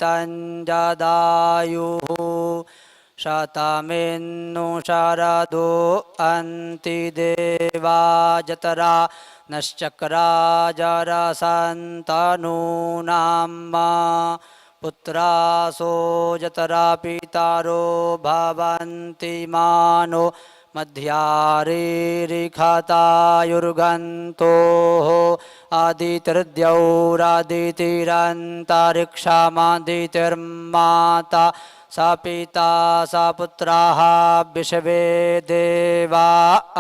तञ्जदायुः शतमिन्नु शरदो अन्तिदेवा जतरा नश्चक्रा जरसन्तनूनां पुत्रासो जतरा पितारो भवन्ति मानो मध्यारीरिखतायुर्गन्तोः आदितिर्द्यौरादितिरन्तरिक्षामादितिर्माता स पिता स पुत्राः विश्वे देवा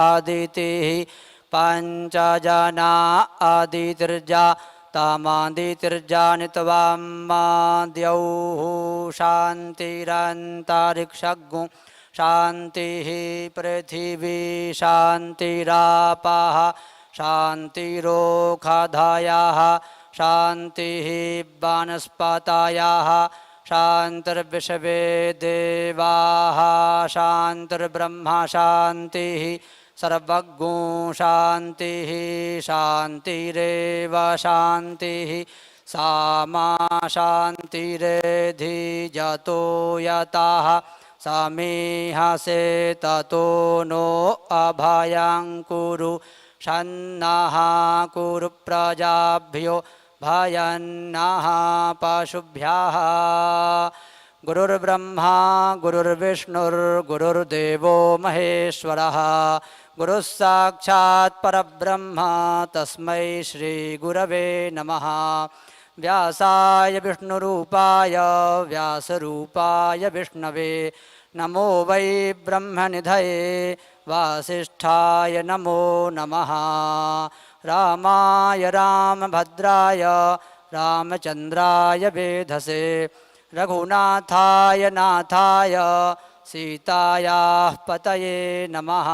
आदितिः पञ्चजना आदितिर्जा तामादितिर्जानित्वामाद्यौः शान्तिरन्तरिक्षगुं शान्तिः पृथिवी शान्तिरापः शान्तिरोषधयः शान्तिः वनस्पतयः शान्तिर्विश्वे देवाः शान्तिर्ब्रह्म शान्तिः सर्वज्ञो शान्तिः शान्तिरेव शान्तिः सामा शान्तिरेधिजतो यतः समीहसे ततो नो अभयं कुरु शन्नः कुरु प्रजाभ्यो भयन्नः पशुभ्यः गुरुर्ब्रह्मा गुरुर्विष्णुर्गुरुर्देवो महेश्वरः गुरुः साक्षात् परब्रह्म तस्मै श्रीगुरवे नमः। व्यासाय विष्णुरूपाय व्यासरूपाय विष्णवे नमो वै ब्रह्मनिधये वासिष्ठाय नमो नमः। रामाय रामभद्राय रामचन्द्राय वेधसे रघुनाथाय नाथाय सीतायाः पतये नमः।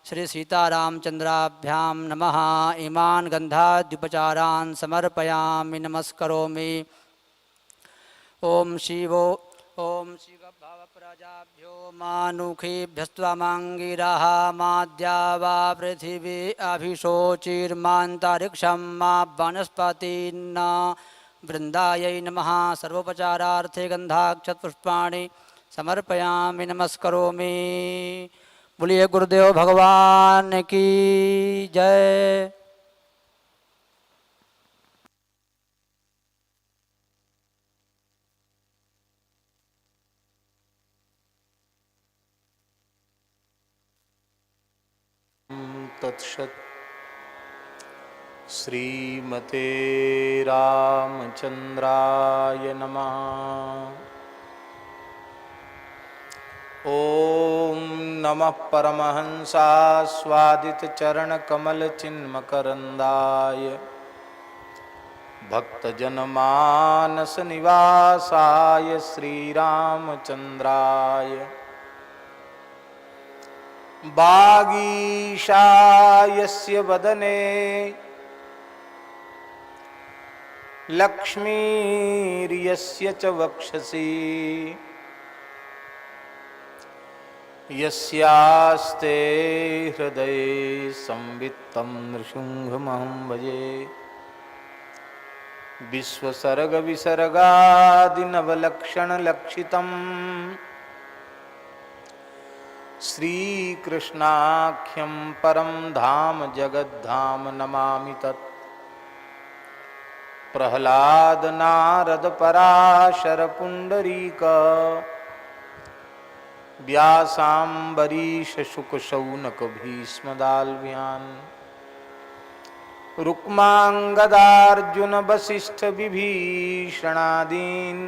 श्री सीतारामचन्द्राभ्यां नमः। इमान् गन्धाद्युपचारान् समर्पयामि नमस्करोमि। ॐ शिवो ॐ शिवभवप्रजाभ्यो मानुषीभ्यस्त्वमङ्गिरः माद्या वा पृथिवी अभिशोचिर्मान्तरिक्षं मा वनस्पतिर्न वृन्दायै नमः। सर्वोपचारार्थे गन्धाक्षतपुष्पाणि समर्पयामि नमस्करोमि। बोलिए गुरुदेव भगवान की जय। तत्सत् श्रीमते रामचन्द्राय नमः। ॐ नमः परमहंसास्वादितचरणकमलचिन्मकरन्दाय भक्तजनमानसनिवासाय श्रीरामचन्द्राय वागीशायस्य वदने लक्ष्मीर्यस्य च वक्षसि यस्यास्ते हृदये संवित्तं नृसिंहमहं भजे। विश्वसर्गविसर्गादिनवलक्षणलक्षितम् श्रीकृष्णाख्यं परं धाम जगद्धाम नमामि तत्। प्रह्लाद नारद पराशर पुंडरीक व्यासाम्बरीश शुक शौनक भीष्मदाल्व्यान् रुक्मांगदार्जुन वसिष्ठ विभीषणादीन्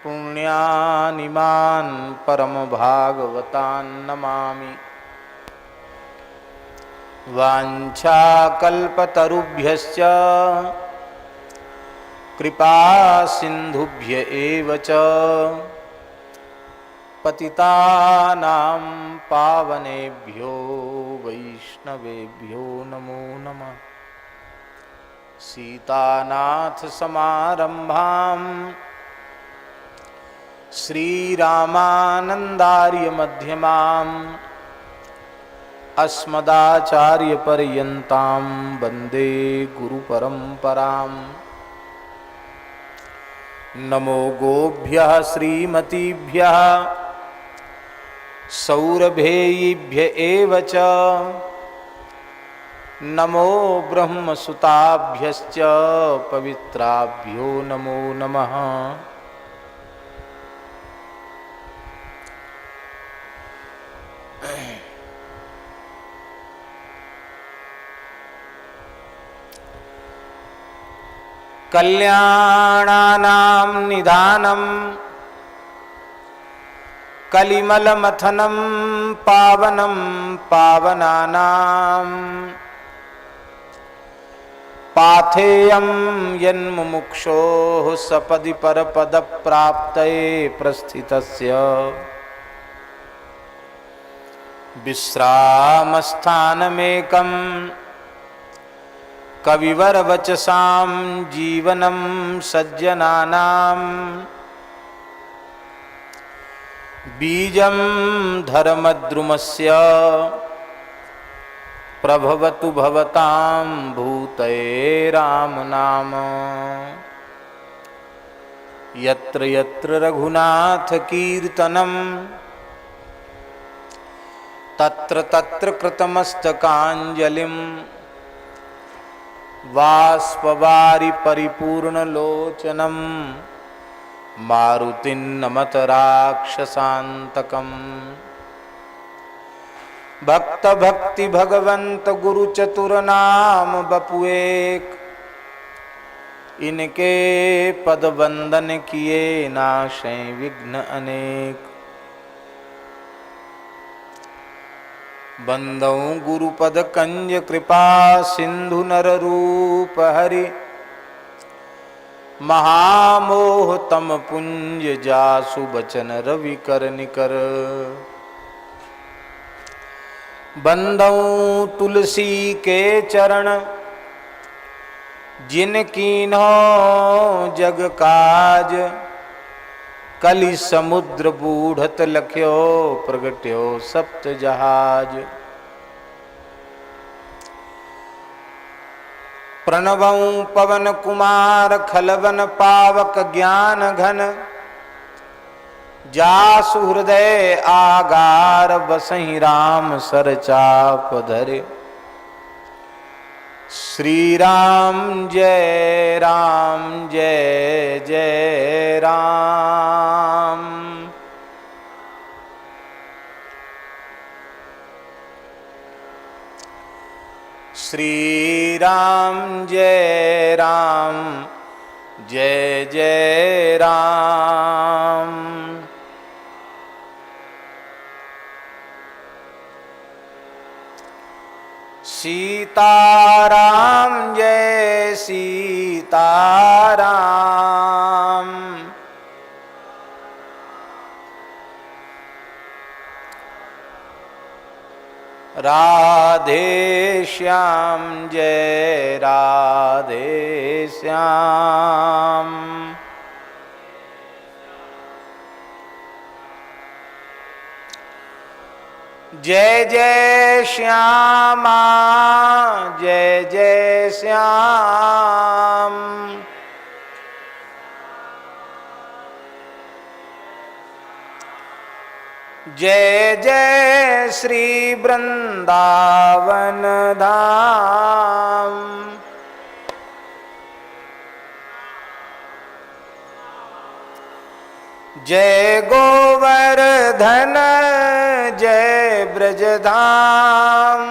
पुण्यानिमान् परम भागवतान् नमामि। वाञ्छाकल्पतरुभ्यश्च कृपा सिन्धुभ्य एव च पतितानां पावनेभ्यो वैष्णवेभ्यो नमो नमः। सीतानाथ समारंभां श्रीरामानन्दार्य मध्यमाम् अस्मदाचार्यपर्यन्तां वन्दे गुरुपरम्पराम्। नमो गोभ्यः श्रीमतीभ्यः सौरभेयीभ्य एव च नमो ब्रह्मसुताभ्यश्च पवित्राभ्यो नमो नमः। कल्याणानां निधानं कलिमलमथनं पावनं पावनानां पाथेयं यन्मुमुक्षोः सपदि परपदप्राप्तये प्रस्थितस्य विश्रामस्थानमेकं कविवरवचसां जीवनं सज्जनानां बीजं धर्मद्रुमस्य प्रभवतु भवतां भूतये राम नाम। यत्र यत्र रघुनाथ कीर्तनं तत्र तत्र कृतमस्तकाञ्जलिं बाष्पवारि परिपूर्णलोचनं मारुतिं नमत राक्षसान्तकम्। भक्त भक्ति भगवंत गुरु चतुर नाम बपुएक, इनके पद वंदन किए नाशे विघ्न अनेक। बंदौ गुरुपद कंज कृपा सिंधु नर रूप हरि, महामोह तम पुंज जासु बचन रवि कर निकर। बंदौ तुलसी के चरण, जिन कीन्हो जग काज। कलि समुद्र बूढ़त लख्यो, प्रगट्यो सप्त जहाज। प्रणवं पवन कुमार खलवन पावक ज्ञान घन। जासु हृदय आगार, बसहि राम सर चाप धरे। श्री राम जय जय राम। श्री राम जय जय राम। सीताराम जय सीताराम। राधे श्याम जय राधे श्याम। जय जय श्यामा जय श्याम। जय जय श्री वृंदावन धाम। जय गोवर्धन जय ब्रजधाम।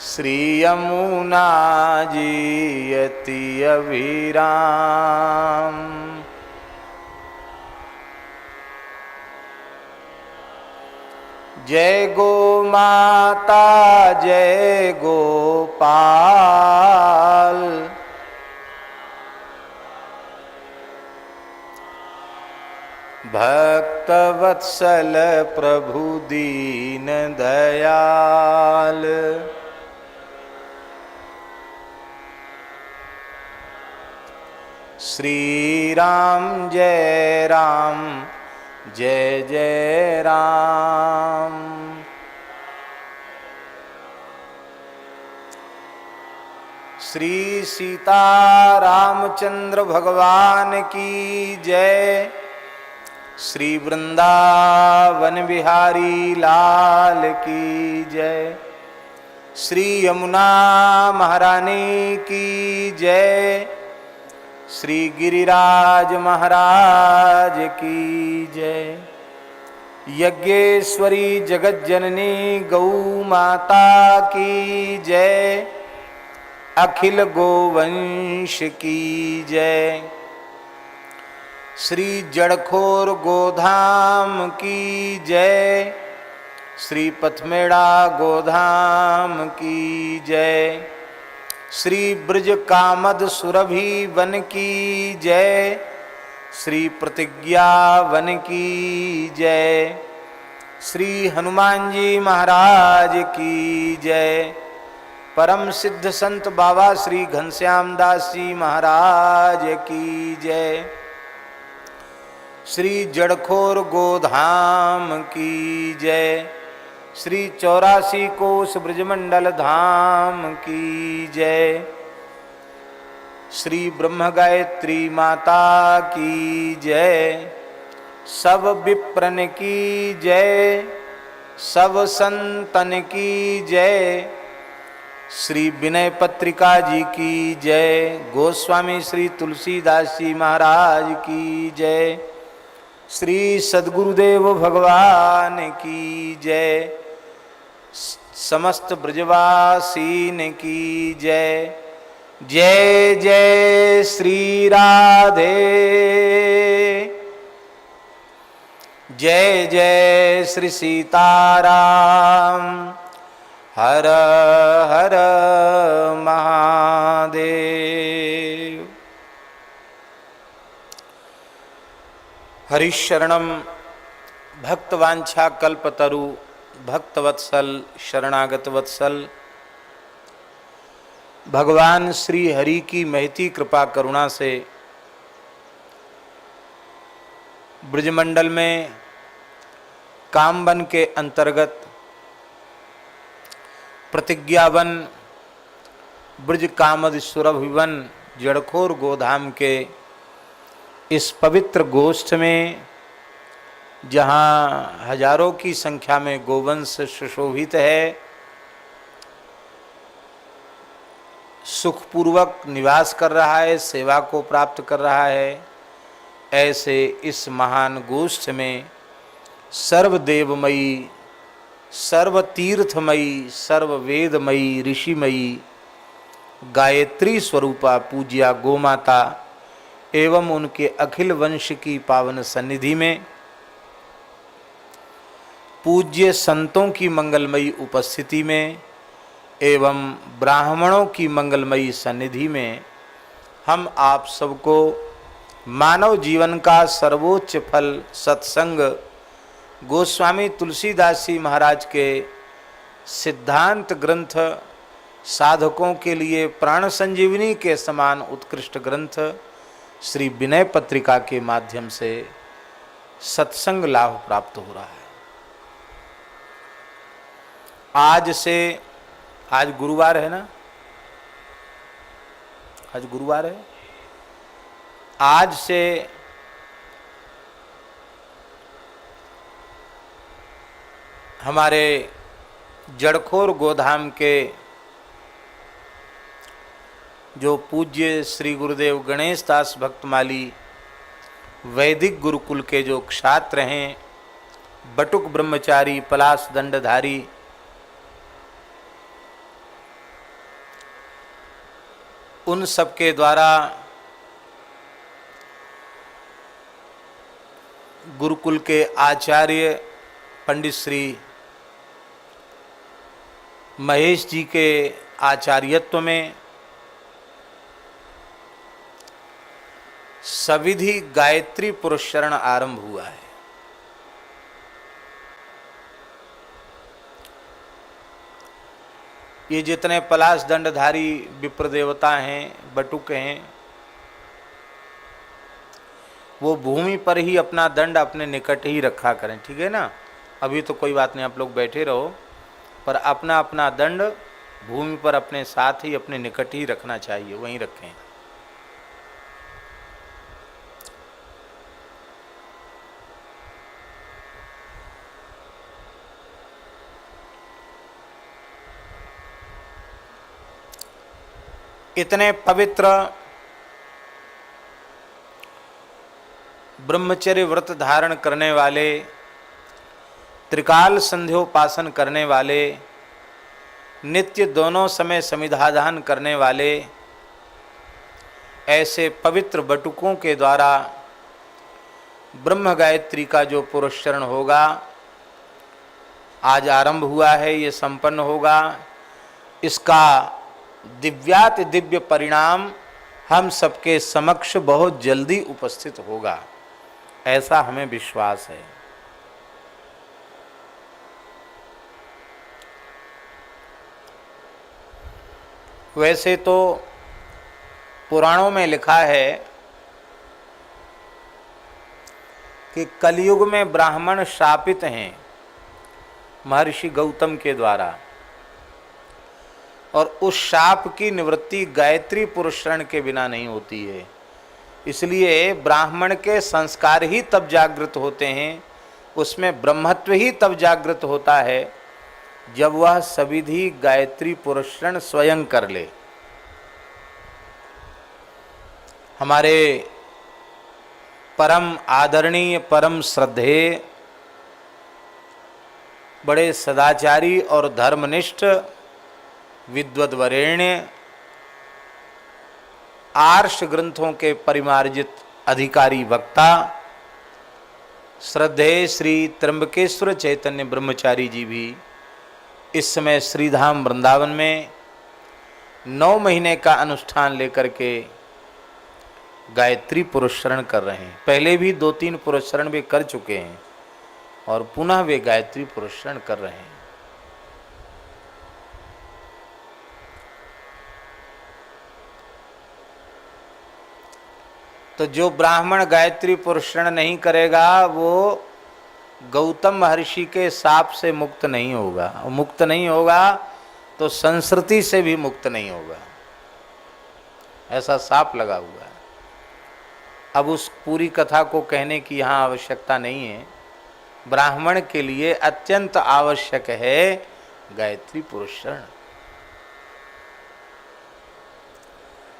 श्री यमुना जीयति अभिराम। जय गो माता जय गोपाल। भक्त वत्सल प्रभु दीन दयाल। श्री राम जय जय राम। श्री सीता रामचंद्र भगवान की जय। श्री वृंदावन बिहारी लाल की जय। श्री यमुना महारानी की जय। श्री गिरिराज महाराज की जय। यज्ञेश्वरी जगज्जननी गौ माता की जय। अखिल गोवंश की जय। श्री जड़खोर गोधाम की जय। श्री पथमेड़ा गोधाम की जय। श्री ब्रज कामद सुरभि वन की जय। श्री प्रतिज्ञा वन की जय। श्री हनुमान जी महाराज की जय। परम सिद्ध संत बाबा श्री घनश्याम दास जी महाराज की जय। श्री जड़खोर गोधाम की जय। श्री 84 कोस ब्रजमंडल धाम की जय। श्री ब्रह्म गायत्री माता की जय। सब विप्रन की जय। सब संतन की जय। श्री विनय पत्रिका जी की जय। गोस्वामी श्री तुलसीदास जी महाराज की जय। श्री सद्गुरुदेव भगवान की जय। समस्त ब्रजवासीन की जय। जय जय श्री राधे। जय जय श्री सीताराम। हर हर महादेव। हरिशरणम भक्तवांछा कल्पतरु भक्तवत्सल शरणागत वत्सल। भगवान श्री हरि की महती कृपा करुणा से ब्रजमंडल में कामवन के अंतर्गत प्रतिज्ञावन ब्रज कामद सुरभिवन जड़खोर गोधाम के इस पवित्र गोष्ठ में, जहाँ हजारों की संख्या में गोवंश सुशोभित है, सुखपूर्वक निवास कर रहा है, सेवा को प्राप्त कर रहा है, ऐसे इस महान गोष्ठ में सर्वदेवमयी, सर्वतीर्थमयी, सर्ववेदमयी, ऋषिमयी गायत्री स्वरूपा पूज्या गोमाता एवं उनके अखिल वंश की पावन सन्निधि में पूज्य संतों की मंगलमयी उपस्थिति में एवं ब्राह्मणों की मंगलमयी सन्निधि में हम आप सबको मानव जीवन का सर्वोच्च फल सत्संग गोस्वामी तुलसीदास जी महाराज के सिद्धांत ग्रंथ, साधकों के लिए प्राण संजीवनी के समान उत्कृष्ट ग्रंथ श्री विनय पत्रिका के माध्यम से सत्संग लाभ प्राप्त हो रहा है। आज से, आज गुरुवार है ना, आज गुरुवार है, आज से हमारे जड़खोर गोधाम के जो पूज्य श्री गुरुदेव गणेश दास भक्तमाली वैदिक गुरुकुल के जो छात्र हैं, बटुक ब्रह्मचारी, पलाश दंडधारी, उन सबके द्वारा गुरुकुल के आचार्य पंडित श्री महेश जी के आचार्यत्व में सविधि गायत्री पुरस्चरण आरंभ हुआ है। ये जितने पलाश दंडधारी विप्र देवता हैं, बटुक हैं, वो भूमि पर ही अपना दंड अपने निकट ही रखा करें, ठीक है ना। अभी तो कोई बात नहीं, आप लोग बैठे रहो, पर अपना अपना दंड भूमि पर अपने साथ ही, अपने निकट ही रखना चाहिए, वहीं रखें। इतने पवित्र ब्रह्मचर्य व्रत धारण करने वाले, त्रिकाल संध्योपासन करने वाले, नित्य दोनों समय समिधादान करने वाले ऐसे पवित्र बटुकों के द्वारा ब्रह्म गायत्री का जो पुरस्चरण होगा, आज आरंभ हुआ है, ये संपन्न होगा। इसका दिव्याति दिव्य परिणाम हम सबके समक्ष बहुत जल्दी उपस्थित होगा, ऐसा हमें विश्वास है। वैसे तो पुराणों में लिखा है कि कलयुग में ब्राह्मण शापित हैं महर्षि गौतम के द्वारा, और उस शाप की निवृत्ति गायत्री पुरस्चरण के बिना नहीं होती है। इसलिए ब्राह्मण के संस्कार ही तब जागृत होते हैं, उसमें ब्रह्मत्व ही तब जागृत होता है जब वह सविधि गायत्री पुरस्चरण स्वयं कर ले। हमारे परम आदरणीय, परम श्रद्धेय, बड़े सदाचारी और धर्मनिष्ठ विद्वद्वरेण्य, आर्ष ग्रंथों के परिमार्जित अधिकारी वक्ता श्रद्धेय श्री त्र्यंबकेश्वर चैतन्य ब्रह्मचारी जी भी इस समय श्रीधाम वृंदावन में 9 महीने का अनुष्ठान लेकर के गायत्री पुरस्चरण कर रहे हैं। पहले भी 2-3 पुरस्चरण वे कर चुके हैं और पुनः वे गायत्री पुरस्चरण कर रहे हैं। तो जो ब्राह्मण गायत्री पुरस्चरण नहीं करेगा वो गौतम महर्षि के शाप से मुक्त नहीं होगा, और मुक्त नहीं होगा तो संस्कृति से भी मुक्त नहीं होगा, ऐसा शाप लगा हुआ है। अब उस पूरी कथा को कहने की यहाँ आवश्यकता नहीं है। ब्राह्मण के लिए अत्यंत आवश्यक है गायत्री पुरस्चरण।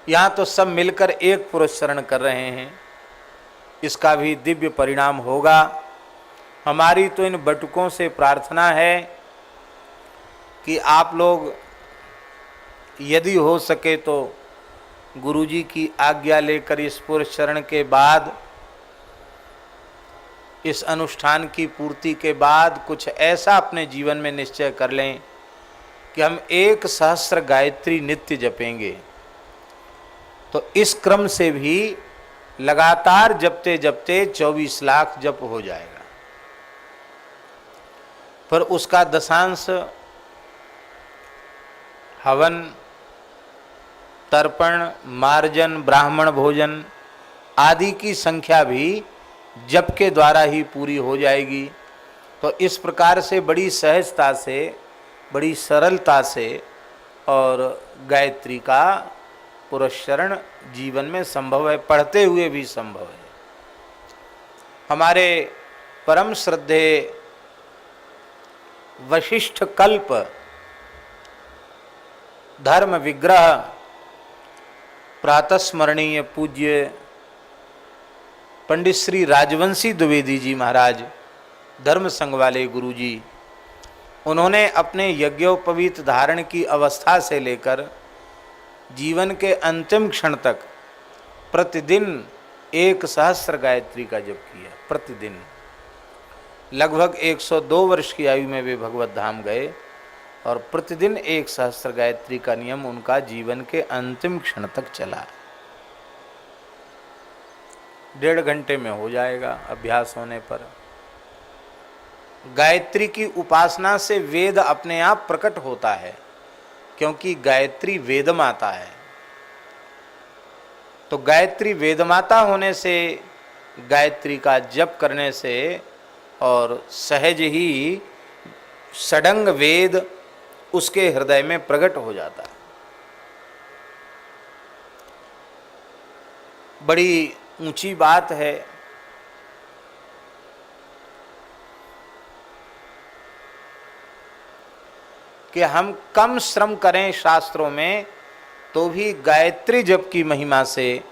यहाँ तो सब मिलकर एक पुरस्चरण कर रहे हैं, इसका भी दिव्य परिणाम होगा। हमारी तो इन बटुकों से प्रार्थना है कि आप लोग यदि हो सके तो गुरुजी की आज्ञा लेकर इस पुरस्चरण के बाद, इस अनुष्ठान की पूर्ति के बाद कुछ ऐसा अपने जीवन में निश्चय कर लें कि हम 1000 गायत्री नित्य जपेंगे। तो इस क्रम से भी लगातार जपते जपते 24 लाख जप हो जाएगा। पर उसका दशांश हवन, तर्पण, मार्जन, ब्राह्मण भोजन आदि की संख्या भी जप के द्वारा ही पूरी हो जाएगी। तो इस प्रकार से बड़ी सहजता से, बड़ी सरलता से और गायत्री का पुरस्चरण जीवन में संभव है, पढ़ते हुए भी संभव है। हमारे परम श्रद्धेय वशिष्ठ कल्प धर्म विग्रह प्रातस्मरणीय पूज्य पंडित श्री राजवंशी द्विवेदी जी महाराज, धर्म संघ वाले गुरु जी, उन्होंने अपने यज्ञोपवीत धारण की अवस्था से लेकर जीवन के अंतिम क्षण तक प्रतिदिन 1000 गायत्री का जप किया। प्रतिदिन लगभग 102 वर्ष की आयु में वे भगवत धाम गए और प्रतिदिन 1000 गायत्री का नियम उनका जीवन के अंतिम क्षण तक चला। 1.5 घंटे में हो जाएगा अभ्यास होने पर। गायत्री की उपासना से वेद अपने आप प्रकट होता है, क्योंकि गायत्री वेद माता है। तो गायत्री वेद माता होने से, गायत्री का जप करने से और सहज ही षडंग वेद उसके हृदय में प्रकट हो जाता है। बड़ी ऊंची बात है कि हम कम श्रम करें शास्त्रों में तो भी गायत्री जप की महिमा से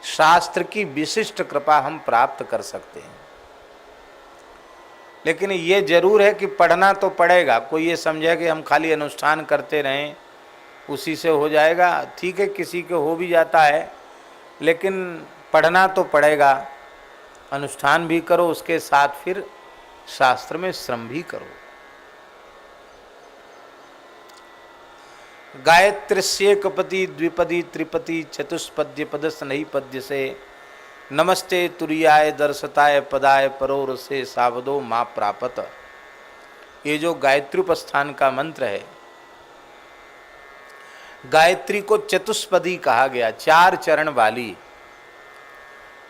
शास्त्र की विशिष्ट कृपा हम प्राप्त कर सकते हैं। लेकिन ये जरूर है कि पढ़ना तो पड़ेगा। कोई ये समझे कि हम खाली अनुष्ठान करते रहें उसी से हो जाएगा, ठीक है, किसी के हो भी जाता है, लेकिन पढ़ना तो पड़ेगा। अनुष्ठान भी करो, उसके साथ फिर शास्त्र में श्रम भी करो। गायत्र्यस्येकपदी द्विपदी त्रिपदी चतुष्पद्य पदस नहीं पद्य से नमस्ते तुरियाय दर्शताय पदाय परोर से सावधो माँ प्रापत। ये जो गायत्री उपस्थान का मंत्र है, गायत्री को चतुष्पदी कहा गया, 4 चरण वाली।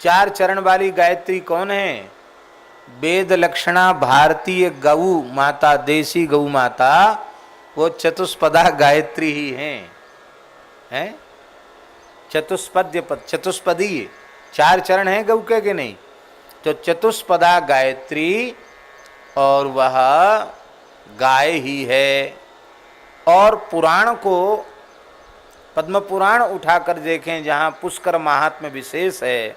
4 चरण वाली गायत्री कौन है? वेद लक्षणा भारतीय गौ माता, देसी गौ माता, वो चतुष्पदा गायत्री ही हैं? चतुष्पद्य पद, चतुष्पदी 4 चरण हैं गौ के नहीं? तो चतुष्पदा गायत्री, और वह गाय ही है। और पुराण को, पद्म पुराण उठाकर देखें, जहाँ पुष्कर महात्म्य विशेष है,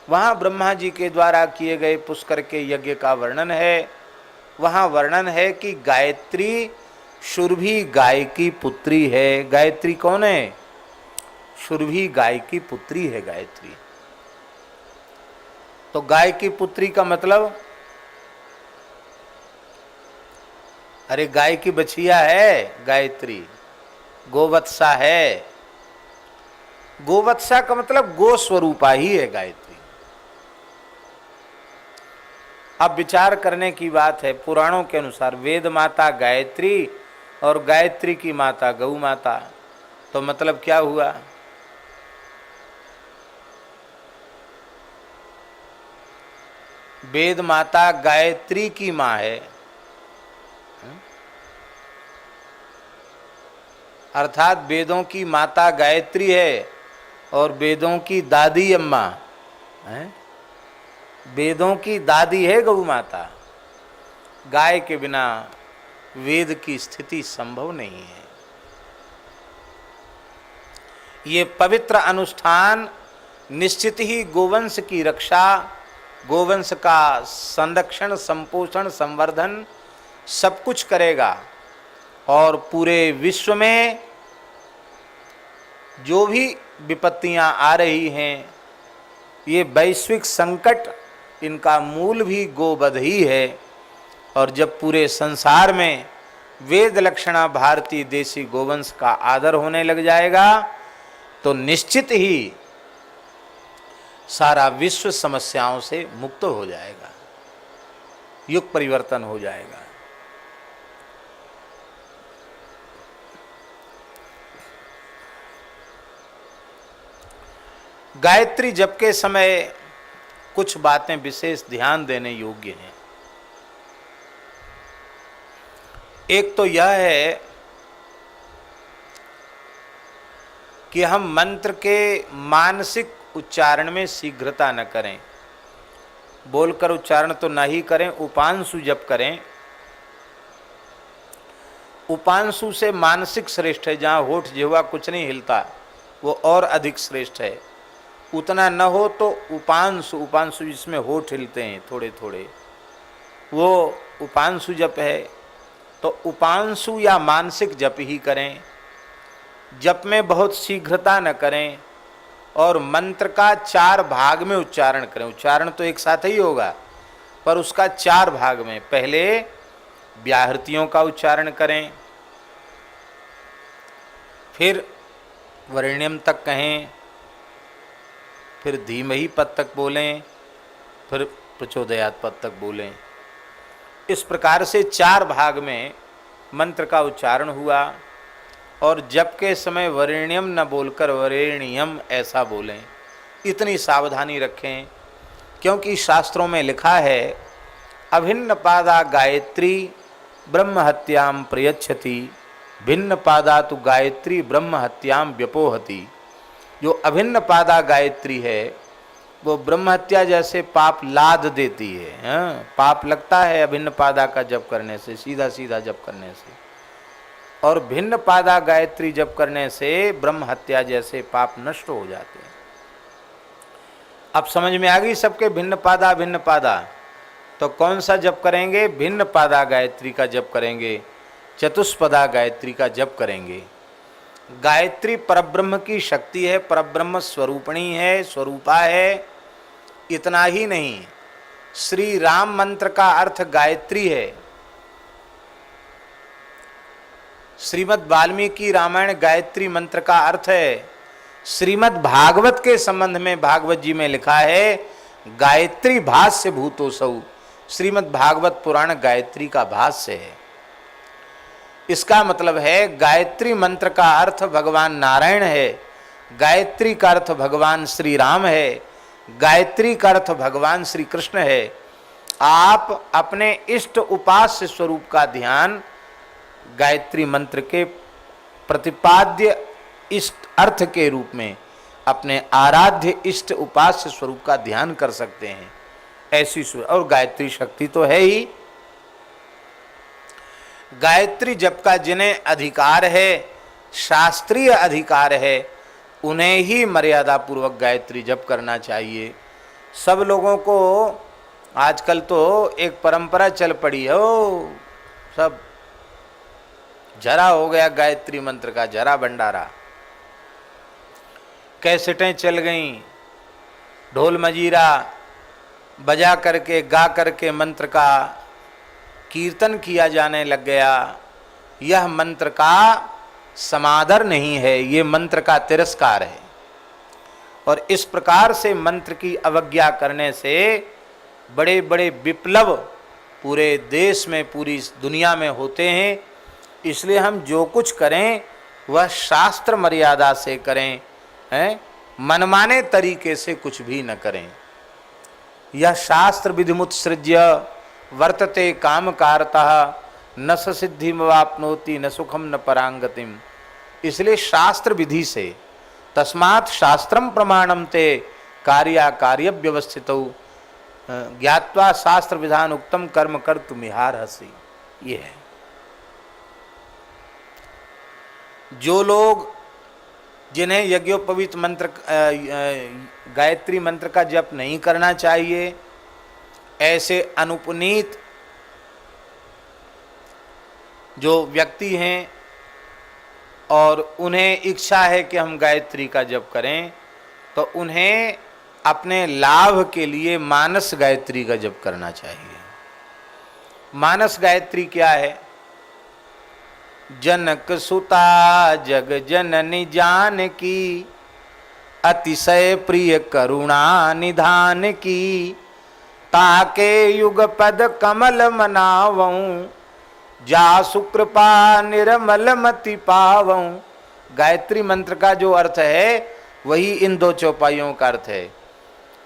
वहाँ ब्रह्मा जी के द्वारा किए गए पुष्कर के यज्ञ का वर्णन है। वहाँ वर्णन है कि गायत्री सुरभि गाय की पुत्री है। गायत्री कौन है? सुरभि गाय की पुत्री है गायत्री। तो गाय की पुत्री का मतलब, अरे गाय की बछिया है गायत्री, गोवत्सा है। गोवत्सा का मतलब गो स्वरूपा ही है गायत्री। अब विचार करने की बात है, पुराणों के अनुसार वेद माता गायत्री और गायत्री की माता गौ माता, तो मतलब क्या हुआ? वेद माता गायत्री की माँ है, अर्थात वेदों की माता गायत्री है और वेदों की दादी अम्मा है। वेदों की दादी है गौ माता। गाय के बिना वेद की स्थिति संभव नहीं है। ये पवित्र अनुष्ठान निश्चित ही गोवंश की रक्षा, गोवंश का संरक्षण, संपोषण, संवर्धन सब कुछ करेगा। और पूरे विश्व में जो भी विपत्तियां आ रही हैं, ये वैश्विक संकट, इनका मूल भी गोवध ही है। और जब पूरे संसार में वेद लक्षणा भारतीय देसी गोवंश का आदर होने लग जाएगा तो निश्चित ही सारा विश्व समस्याओं से मुक्त हो जाएगा, युग परिवर्तन हो जाएगा। गायत्री जप के समय कुछ बातें विशेष ध्यान देने योग्य हैं। एक तो यह है कि हम मंत्र के मानसिक उच्चारण में शीघ्रता न करें। बोलकर उच्चारण तो न ही करें, उपांशु जप करें। उपांशु से मानसिक श्रेष्ठ है। जहाँ होठ जिह्वा कुछ नहीं हिलता वो और अधिक श्रेष्ठ है। उतना न हो तो उपांशु, उपांशु जिसमें होठ हिलते हैं थोड़े थोड़े, वो उपांशु जप है। तो उपांशु या मानसिक जप ही करें। जप में बहुत शीघ्रता न करें और मंत्र का 4 भाग में उच्चारण करें। उच्चारण तो एक साथ ही होगा पर उसका 4 भाग में। पहले व्याहृतियों का उच्चारण करें, फिर वरेण्यम तक कहें, फिर धीमहि पद तक बोलें, फिर प्रचोदयात् पद तक बोलें। इस प्रकार से 4 भाग में मंत्र का उच्चारण हुआ। और जप के समय वरेण्यम न बोलकर वरेण्यम ऐसा बोलें। इतनी सावधानी रखें क्योंकि शास्त्रों में लिखा है अभिन्न पादा गायत्री ब्रह्म हत्याम प्रयच्छति भिन्न पादा तो गायत्री ब्रह्म हत्याम व्यपोहति। जो अभिन्न पादा गायत्री है वो ब्रह्म हत्या जैसे पाप लाद देती है। पाप लगता है अभिन्न पादा का जप करने से, सीधा सीधा जप करने से, और भिन्न पादा गायत्री जप करने से ब्रह्म हत्या जैसे पाप नष्ट हो जाते हैं। अब समझ में आ गई सबके भिन्न पादा। तो कौन सा जप करेंगे? भिन्न पादा गायत्री का जप करेंगे, चतुष्पदा गायत्री का जप करेंगे। गायत्री परब्रह्म की शक्ति है, परब्रह्म स्वरूपणी है, स्वरूपा है। इतना ही नहीं, श्री राम मंत्र का अर्थ गायत्री है। श्रीमद् वाल्मीकि रामायण गायत्री मंत्र का अर्थ है। श्रीमद् भागवत के संबंध में भागवत जी में लिखा है गायत्री भाष्य भूतोसौ। श्रीमद् भागवत पुराण गायत्री का भाष्य है। इसका मतलब है गायत्री मंत्र का अर्थ भगवान नारायण है, गायत्री का अर्थ भगवान श्री राम है, गायत्री का अर्थ भगवान श्री कृष्ण है। आप अपने इष्ट उपास्य स्वरूप का ध्यान गायत्री मंत्र के प्रतिपाद्य इष्ट अर्थ के रूप में अपने आराध्य इष्ट उपास्य स्वरूप का ध्यान कर सकते हैं। ऐसी और गायत्री शक्ति तो है ही। गायत्री जप का जिन्हें अधिकार है, शास्त्रीय अधिकार है, उन्हें ही मर्यादा पूर्वक गायत्री जप करना चाहिए। सब लोगों को आजकल तो एक परंपरा चल पड़ी है, सब जरा हो गया गायत्री मंत्र का, जरा भंडारा। कैसेटें चल गईं, ढोल मजीरा बजा करके गा करके मंत्र का कीर्तन किया जाने लग गया। यह मंत्र का समादर नहीं है, ये मंत्र का तिरस्कार है। और इस प्रकार से मंत्र की अवज्ञा करने से बड़े बड़े विप्लव पूरे देश में, पूरी दुनिया में होते हैं। इसलिए हम जो कुछ करें वह शास्त्र मर्यादा से करें, हैं, मनमाने तरीके से कुछ भी न करें। यह शास्त्र विधिमुत्सृज्य वर्तते काम कारतः न स सिद्धिमवाप्नोति न सुखम न परांगतिम। इसलिए शास्त्र विधि से, तस्मात् शास्त्रम प्रमाणम ते कार्या कार्य व्यवस्थितौ ज्ञात्वा शास्त्र विधान उक्तम कर्म कर तुमिहारहसि। ये है। जो लोग जिन्हें यज्ञोपवीत मंत्र गायत्री मंत्र का जप नहीं करना चाहिए, ऐसे अनुपनीत जो व्यक्ति हैं और उन्हें इच्छा है कि हम गायत्री का जप करें, तो उन्हें अपने लाभ के लिए मानस गायत्री का जप करना चाहिए। मानस गायत्री क्या है? जनक सुता जग जननी जानकी अतिशय प्रिय करुणा निधान की ताके युग पद कमल मनावऊं जा सुकृपा निर्मल मति पावऊं। गायत्री मंत्र का जो अर्थ है वही इन दो चौपाइयों का अर्थ है,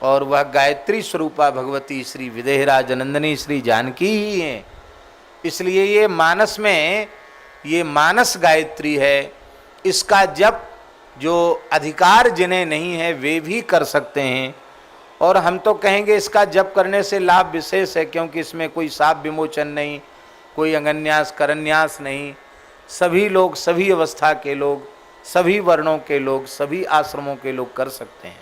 और वह गायत्री स्वरूपा भगवती श्री विदेहराज नंदिनी श्री जानकी ही है। इसलिए ये मानस में, ये मानस गायत्री है। इसका जप जो अधिकार जिन्हें नहीं है वे भी कर सकते हैं। और हम तो कहेंगे इसका जप करने से लाभ विशेष है, क्योंकि इसमें कोई शाप विमोचन नहीं, कोई अंगन्यास करन्यास नहीं। सभी लोग, सभी अवस्था के लोग, सभी वर्णों के लोग, सभी आश्रमों के लोग कर सकते हैं।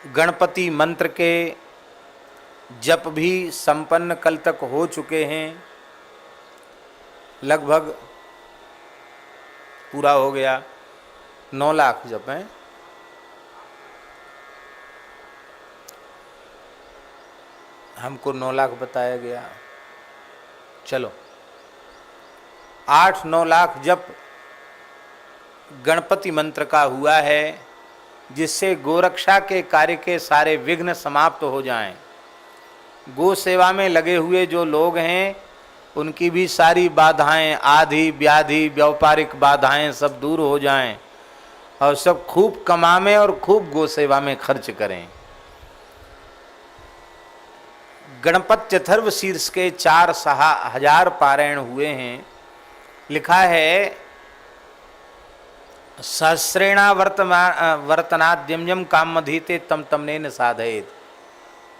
गणपति मंत्र के जप भी संपन्न कल तक हो चुके हैं, लगभग पूरा हो गया। 9 लाख जप हैं। हमको 9 लाख बताया गया। चलो 8-9 लाख जप गणपति मंत्र का हुआ है, जिससे गोरक्षा के कार्य के सारे विघ्न समाप्त हो जाएं। गो सेवा में लगे हुए जो लोग हैं उनकी भी सारी बाधाएं, आधि व्याधि व्यापारिक बाधाएं सब दूर हो जाएं, और सब खूब कमाएं और खूब गो सेवा में खर्च करें। गणपत अथर्व शीर्ष के 4,000 पारायण हुए हैं। लिखा है सहस्रेणा वर्तनाद्यम्यम कामधीते तम तमनेन साधयेत।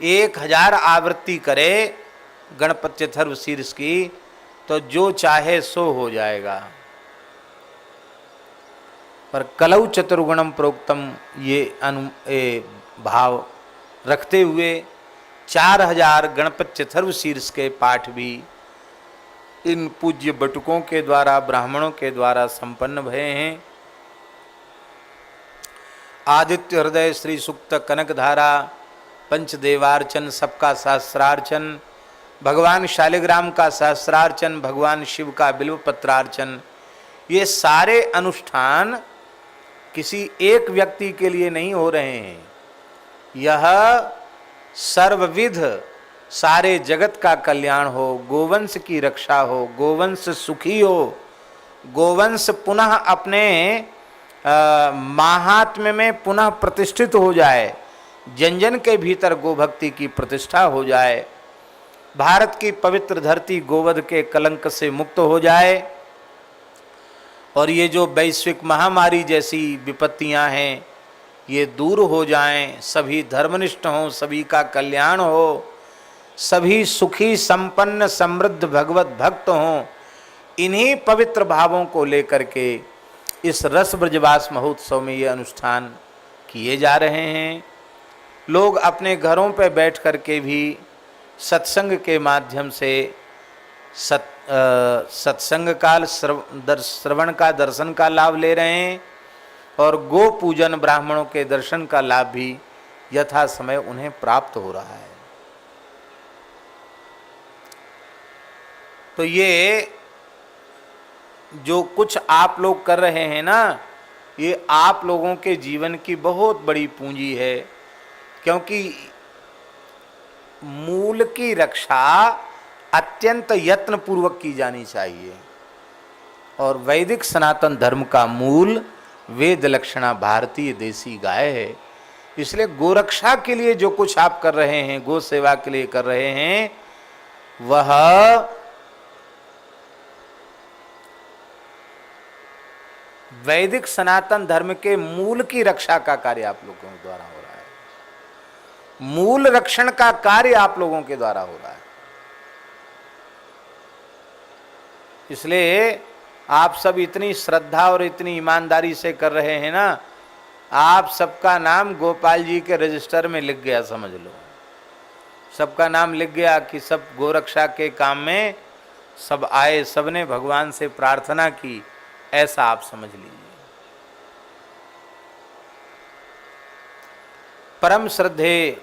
1000 आवृत्ति करे गणपति अथर्व शीर्ष की तो जो चाहे सो हो जाएगा। पर कलौ चतुर्गुणम प्रोक्तम ये भाव रखते हुए 4000 गणपति अथर्व शीर्ष के पाठ भी इन पूज्य बटुकों के द्वारा ब्राह्मणों के द्वारा संपन्न भये हैं। आदित्य हृदय श्री सुक्त कनकधारा पंचदेवार्चन सबका सहस्रार्चन, भगवान शालिग्राम का सहस्रार्चन, भगवान शिव का बिल्व पत्रार्चन, ये सारे अनुष्ठान किसी एक व्यक्ति के लिए नहीं हो रहे हैं। यह सर्वविध सारे जगत का कल्याण हो, गोवंश की रक्षा हो, गोवंश सुखी हो, गोवंश पुनः अपने माहात्म्य में पुनः प्रतिष्ठित हो जाए, जन जन के भीतर गोभक्ति की प्रतिष्ठा हो जाए, भारत की पवित्र धरती गोवध के कलंक से मुक्त हो जाए और ये जो वैश्विक महामारी जैसी विपत्तियां हैं ये दूर हो जाएं, सभी धर्मनिष्ठ हों, सभी का कल्याण हो, सभी सुखी संपन्न समृद्ध भगवत भक्त हों। इन्हीं पवित्र भावों को लेकर के इस रस ब्रजवास महोत्सव में ये अनुष्ठान किए जा रहे हैं। लोग अपने घरों पर बैठ कर के भी सत्संग के माध्यम से सत्संग काल श्रवण का दर्शन का लाभ ले रहे हैं और गो पूजन ब्राह्मणों के दर्शन का लाभ भी यथा समय उन्हें प्राप्त हो रहा है। तो ये जो कुछ आप लोग कर रहे हैं ना, ये आप लोगों के जीवन की बहुत बड़ी पूंजी है, क्योंकि मूल की रक्षा अत्यंत यत्न पूर्वक की जानी चाहिए और वैदिक सनातन धर्म का मूल वेद लक्षणा भारतीय देसी गाय है। इसलिए गोरक्षा के लिए जो कुछ आप कर रहे हैं, गो सेवा के लिए कर रहे हैं, वह वैदिक सनातन धर्म के मूल की रक्षा का कार्य आप लोगों के द्वारा हो रहा है। मूल रक्षण का कार्य आप लोगों के द्वारा हो रहा है। इसलिए आप सब इतनी श्रद्धा और इतनी ईमानदारी से कर रहे हैं ना, आप सबका नाम गोपाल जी के रजिस्टर में लिख गया, समझ लो। सबका नाम लिख गया कि सब गोरक्षा के काम में सब आए, सबने भगवान से प्रार्थना की, ऐसा आप समझ लीजिए। परम श्रद्धे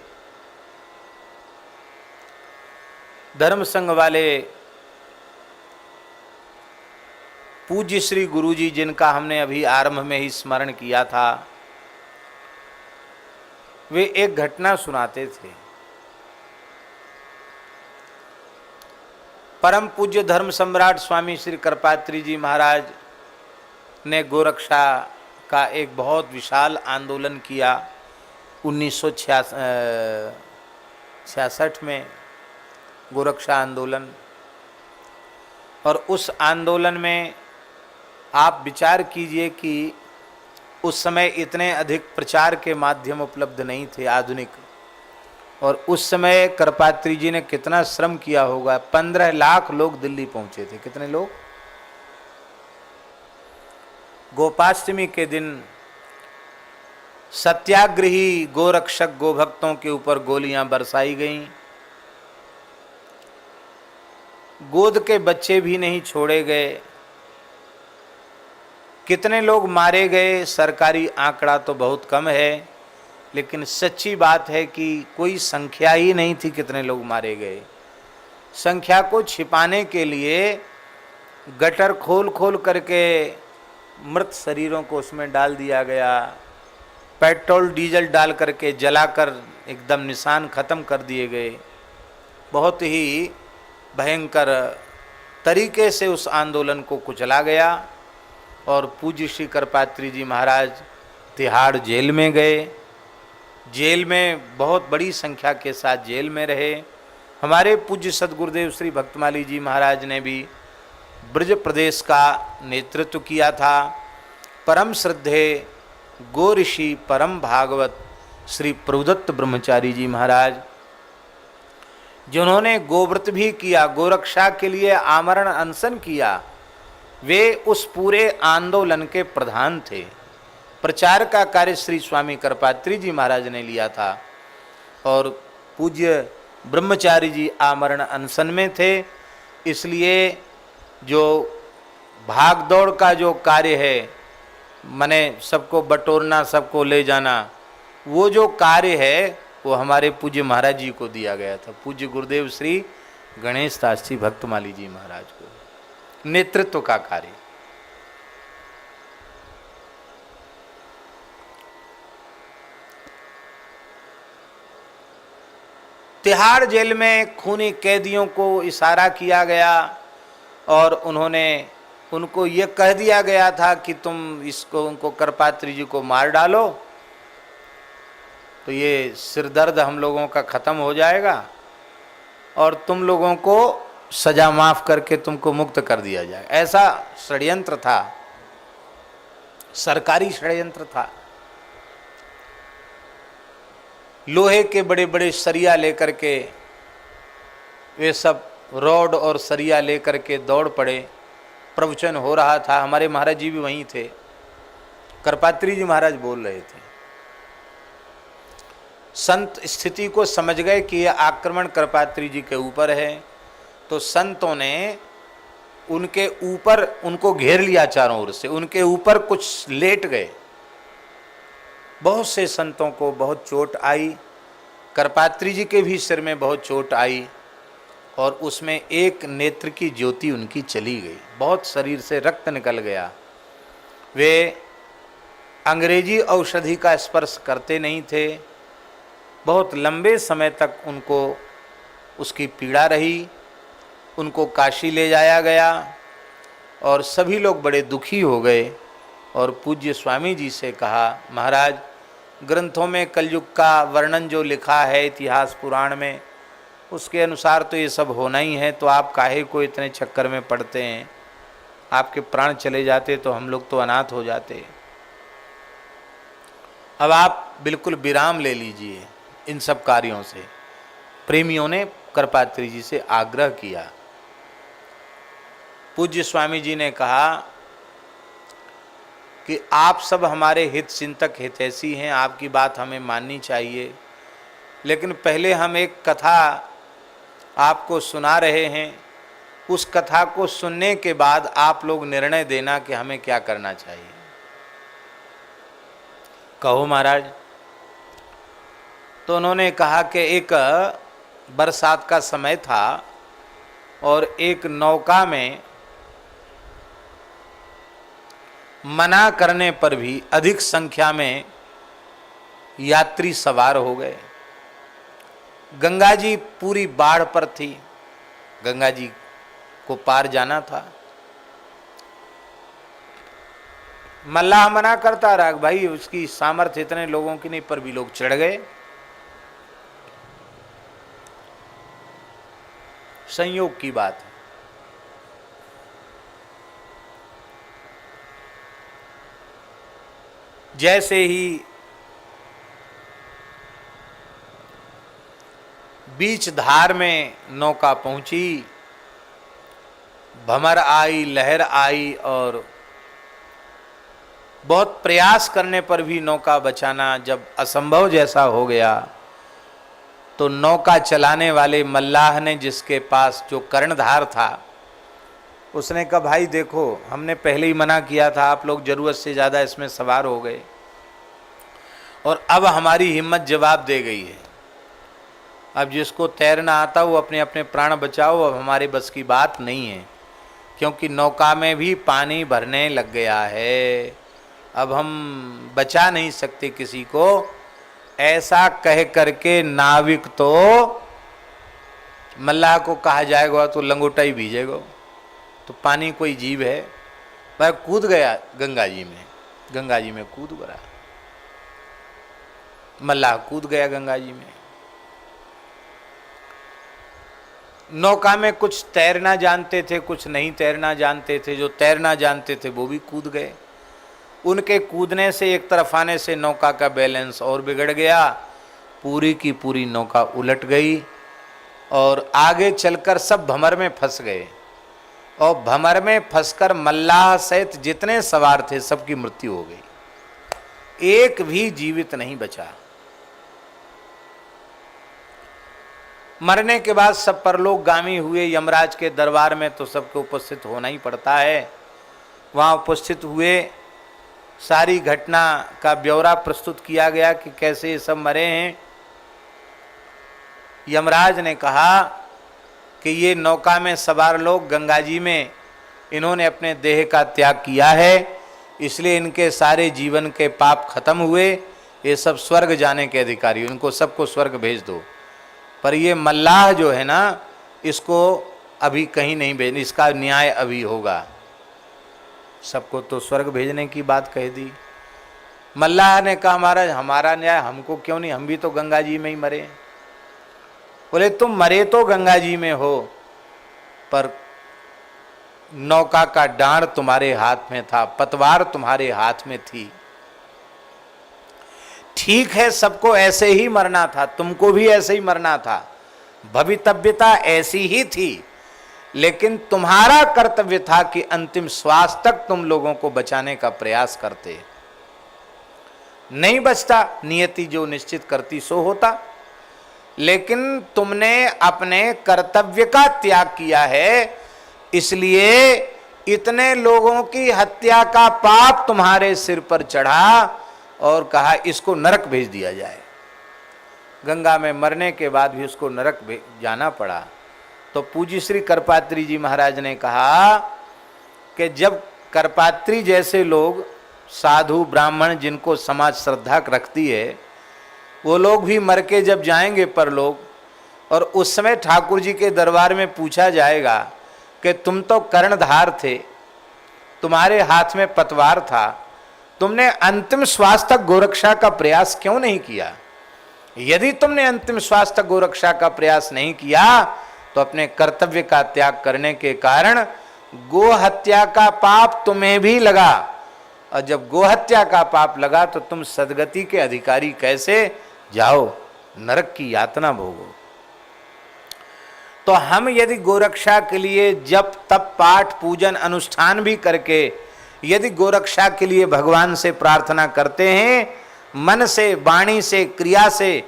धर्म संघ वाले पूज्य श्री गुरु जी, जिनका हमने अभी आरंभ में ही स्मरण किया था, वे एक घटना सुनाते थे। परम पूज्य धर्म सम्राट स्वामी श्री करपात्री जी महाराज ने गोरक्षा का एक बहुत विशाल आंदोलन किया 1966 में, गोरक्षा आंदोलन। और उस आंदोलन में आप विचार कीजिए कि उस समय इतने अधिक प्रचार के माध्यम उपलब्ध नहीं थे आधुनिक, और उस समय करपात्री जी ने कितना श्रम किया होगा। 15 लाख लोग दिल्ली पहुंचे थे। कितने लोग? गोपाष्टमी के दिन सत्याग्रही गोरक्षक गोभक्तों के ऊपर गोलियां बरसाई गईं, गोद के बच्चे भी नहीं छोड़े गए। कितने लोग मारे गए, सरकारी आंकड़ा तो बहुत कम है, लेकिन सच्ची बात है कि कोई संख्या ही नहीं थी कितने लोग मारे गए। संख्या को छिपाने के लिए गटर खोल खोल करके मृत शरीरों को उसमें डाल दिया गया, पेट्रोल डीजल डाल करके जलाकर एकदम निशान खत्म कर दिए गए। बहुत ही भयंकर तरीके से उस आंदोलन को कुचला गया और पूज्य श्री करपात्री जी महाराज तिहाड़ जेल में गए। जेल में बहुत बड़ी संख्या के साथ जेल में रहे हमारे पूज्य सद्गुरुदेव श्री भक्तमाली जी महाराज ने भी ब्रज प्रदेश का नेतृत्व किया था। परम श्रद्धे गो ऋषि परम भागवत श्री प्रभुदत्त ब्रह्मचारी जी महाराज, जिन्होंने गोव्रत भी किया, गोरक्षा के लिए आमरण अनशन किया, वे उस पूरे आंदोलन के प्रधान थे। प्रचार का कार्य श्री स्वामी करपात्री जी महाराज ने लिया था और पूज्य ब्रह्मचारी जी आमरण अनशन में थे। इसलिए जो भाग दौड़ का जो कार्य है, माने सबको बटोरना, सबको ले जाना, वो जो कार्य है वो हमारे पूज्य महाराज जी को दिया गया था, पूज्य गुरुदेव श्री गणेश दास जी भक्तमाली जी महाराज को नेतृत्व का कार्य। तिहाड़ जेल में खूनी कैदियों को इशारा किया गया और उनको ये कह दिया गया था कि तुम उनको करपात्री जी को मार डालो तो ये सिरदर्द हम लोगों का ख़त्म हो जाएगा और तुम लोगों को सजा माफ करके तुमको मुक्त कर दिया जाए। ऐसा षड्यंत्र था, सरकारी षड्यंत्र था। लोहे के बड़े बड़े सरिया लेकर के वे सब रॉड और सरिया लेकर के दौड़ पड़े। प्रवचन हो रहा था, हमारे महाराज जी भी वहीं थे, करपात्री जी महाराज बोल रहे थे। संत स्थिति को समझ गए कि यह आक्रमण करपात्री जी के ऊपर है, तो संतों ने उनके ऊपर उनको घेर लिया चारों ओर से, उनके ऊपर कुछ लेट गए। बहुत से संतों को बहुत चोट आई, करपात्री जी के भी सिर में बहुत चोट आई और उसमें एक नेत्र की ज्योति उनकी चली गई, बहुत शरीर से रक्त निकल गया। वे अंग्रेजी औषधि का स्पर्श करते नहीं थे, बहुत लंबे समय तक उनको उसकी पीड़ा रही। उनको काशी ले जाया गया और सभी लोग बड़े दुखी हो गए और पूज्य स्वामी जी से कहा, महाराज ग्रंथों में कलयुग का वर्णन जो लिखा है इतिहास पुराण में, उसके अनुसार तो ये सब होना ही है, तो आप काहे को इतने चक्कर में पड़ते हैं? आपके प्राण चले जाते तो हम लोग तो अनाथ हो जाते। अब आप बिल्कुल विराम ले लीजिए इन सब कार्यों से। प्रेमियों ने करपात्री जी से आग्रह किया। पूज्य स्वामी जी ने कहा कि आप सब हमारे हित चिंतक हितैषी हैं, आपकी बात हमें माननी चाहिए, लेकिन पहले हम एक कथा आपको सुना रहे हैं, उस कथा को सुनने के बाद आप लोग निर्णय देना कि हमें क्या करना चाहिए। कहो महाराज। तो उन्होंने कहा कि एक बरसात का समय था और एक नौका में मना करने पर भी अधिक संख्या में यात्री सवार हो गए। गंगा जी पूरी बाढ़ पर थी, गंगा जी को पार जाना था। मल्लाह मना करता रहा, भाई उसकी सामर्थ्य इतने लोगों की नहीं, पर भी लोग चढ़ गए। संयोग की बात है। जैसे ही बीच धार में नौका पहुंची, भमर आई, लहर आई और बहुत प्रयास करने पर भी नौका बचाना जब असंभव जैसा हो गया, तो नौका चलाने वाले मल्लाह ने, जिसके पास जो कर्णधार था, उसने कहा, भाई देखो हमने पहले ही मना किया था, आप लोग जरूरत से ज़्यादा इसमें सवार हो गए और अब हमारी हिम्मत जवाब दे गई है। अब जिसको तैरना आता वो अपने अपने प्राण बचाओ, अब हमारे बस की बात नहीं है, क्योंकि नौका में भी पानी भरने लग गया है, अब हम बचा नहीं सकते किसी को। ऐसा कह करके नाविक तो मल्लाह को कहा जाएगा तो लंगोटा ही भीजेगा, तो पानी कोई जीव है, वह कूद गया गंगा जी में कूद पड़ा। मल्लाह कूद गया गंगा जी में। नौका में कुछ तैरना जानते थे, कुछ नहीं तैरना जानते थे। जो तैरना जानते थे वो भी कूद गए। उनके कूदने से, एक तरफ आने से नौका का बैलेंस और बिगड़ गया, पूरी की पूरी नौका उलट गई और आगे चलकर सब भंवर में फंस गए। और भंवर में फंसकर मल्लाह सहित जितने सवार थे सबकी मृत्यु हो गई, एक भी जीवित नहीं बचा। मरने के बाद सब परलोकगामी हुए यमराज के दरबार में, तो सबको उपस्थित होना ही पड़ता है। वहाँ उपस्थित हुए, सारी घटना का ब्यौरा प्रस्तुत किया गया कि कैसे ये सब मरे हैं। यमराज ने कहा कि ये नौका में सवार लोग गंगा जी में इन्होंने अपने देह का त्याग किया है, इसलिए इनके सारे जीवन के पाप खत्म हुए, ये सब स्वर्ग जाने के अधिकारी, इनको सबको स्वर्ग भेज दो। पर ये मल्लाह जो है ना, इसको अभी कहीं नहीं भेज, इसका न्याय अभी होगा। सबको तो स्वर्ग भेजने की बात कह दी। मल्लाह ने कहा महाराज हमारा न्याय हमको क्यों नहीं, हम भी तो गंगा जी में ही मरे। बोले तुम मरे तो गंगा जी में हो, पर नौका का डांड तुम्हारे हाथ में था, पतवार तुम्हारे हाथ में थी। ठीक है, सबको ऐसे ही मरना था, तुमको भी ऐसे ही मरना था, भवितव्यता ऐसी ही थी, लेकिन तुम्हारा कर्तव्य था कि अंतिम श्वास तक तुम लोगों को बचाने का प्रयास करते। नहीं बचता, नियति जो निश्चित करती सो होता, लेकिन तुमने अपने कर्तव्य का त्याग किया है, इसलिए इतने लोगों की हत्या का पाप तुम्हारे सिर पर चढ़ा और कहा इसको नरक भेज दिया जाए। गंगा में मरने के बाद भी उसको नरक जाना पड़ा। तो पूज्य श्री करपात्री जी महाराज ने कहा कि जब करपात्री जैसे लोग, साधु ब्राह्मण जिनको समाज श्रद्धा रखती है, वो लोग भी मर के जब जाएंगे परलोक, और उस समय ठाकुर जी के दरबार में पूछा जाएगा कि तुम तो कर्णधार थे, तुम्हारे हाथ में पतवार था, तुमने अंतिम श्वास तक गोरक्षा का प्रयास क्यों नहीं किया? यदि तुमने अंतिम श्वास तक गोरक्षा का प्रयास नहीं किया तो अपने कर्तव्य का त्याग करने के कारण गो हत्या का पाप तुम्हें भी लगा, और जब गोहत्या का पाप लगा तो तुम सदगति के अधिकारी कैसे जाओ, नरक की यातना भोगो। तो हम यदि गोरक्षा के लिए जप तप पाठ पूजन अनुष्ठान भी करके यदि गोरक्षा के लिए भगवान से प्रार्थना करते हैं, मन से वाणी से क्रिया से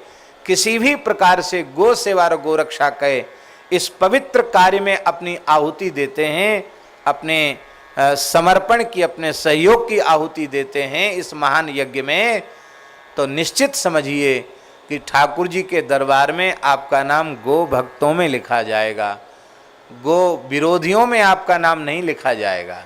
किसी भी प्रकार से गो सेवा और गोरक्षा के इस पवित्र कार्य में अपनी आहुति देते हैं, अपने समर्पण की, अपने सहयोग की आहुति देते हैं इस महान यज्ञ में, तो निश्चित समझिए कि ठाकुर जी के दरबार में आपका नाम गो भक्तों में लिखा जाएगा, गो विरोधियों में आपका नाम नहीं लिखा जाएगा।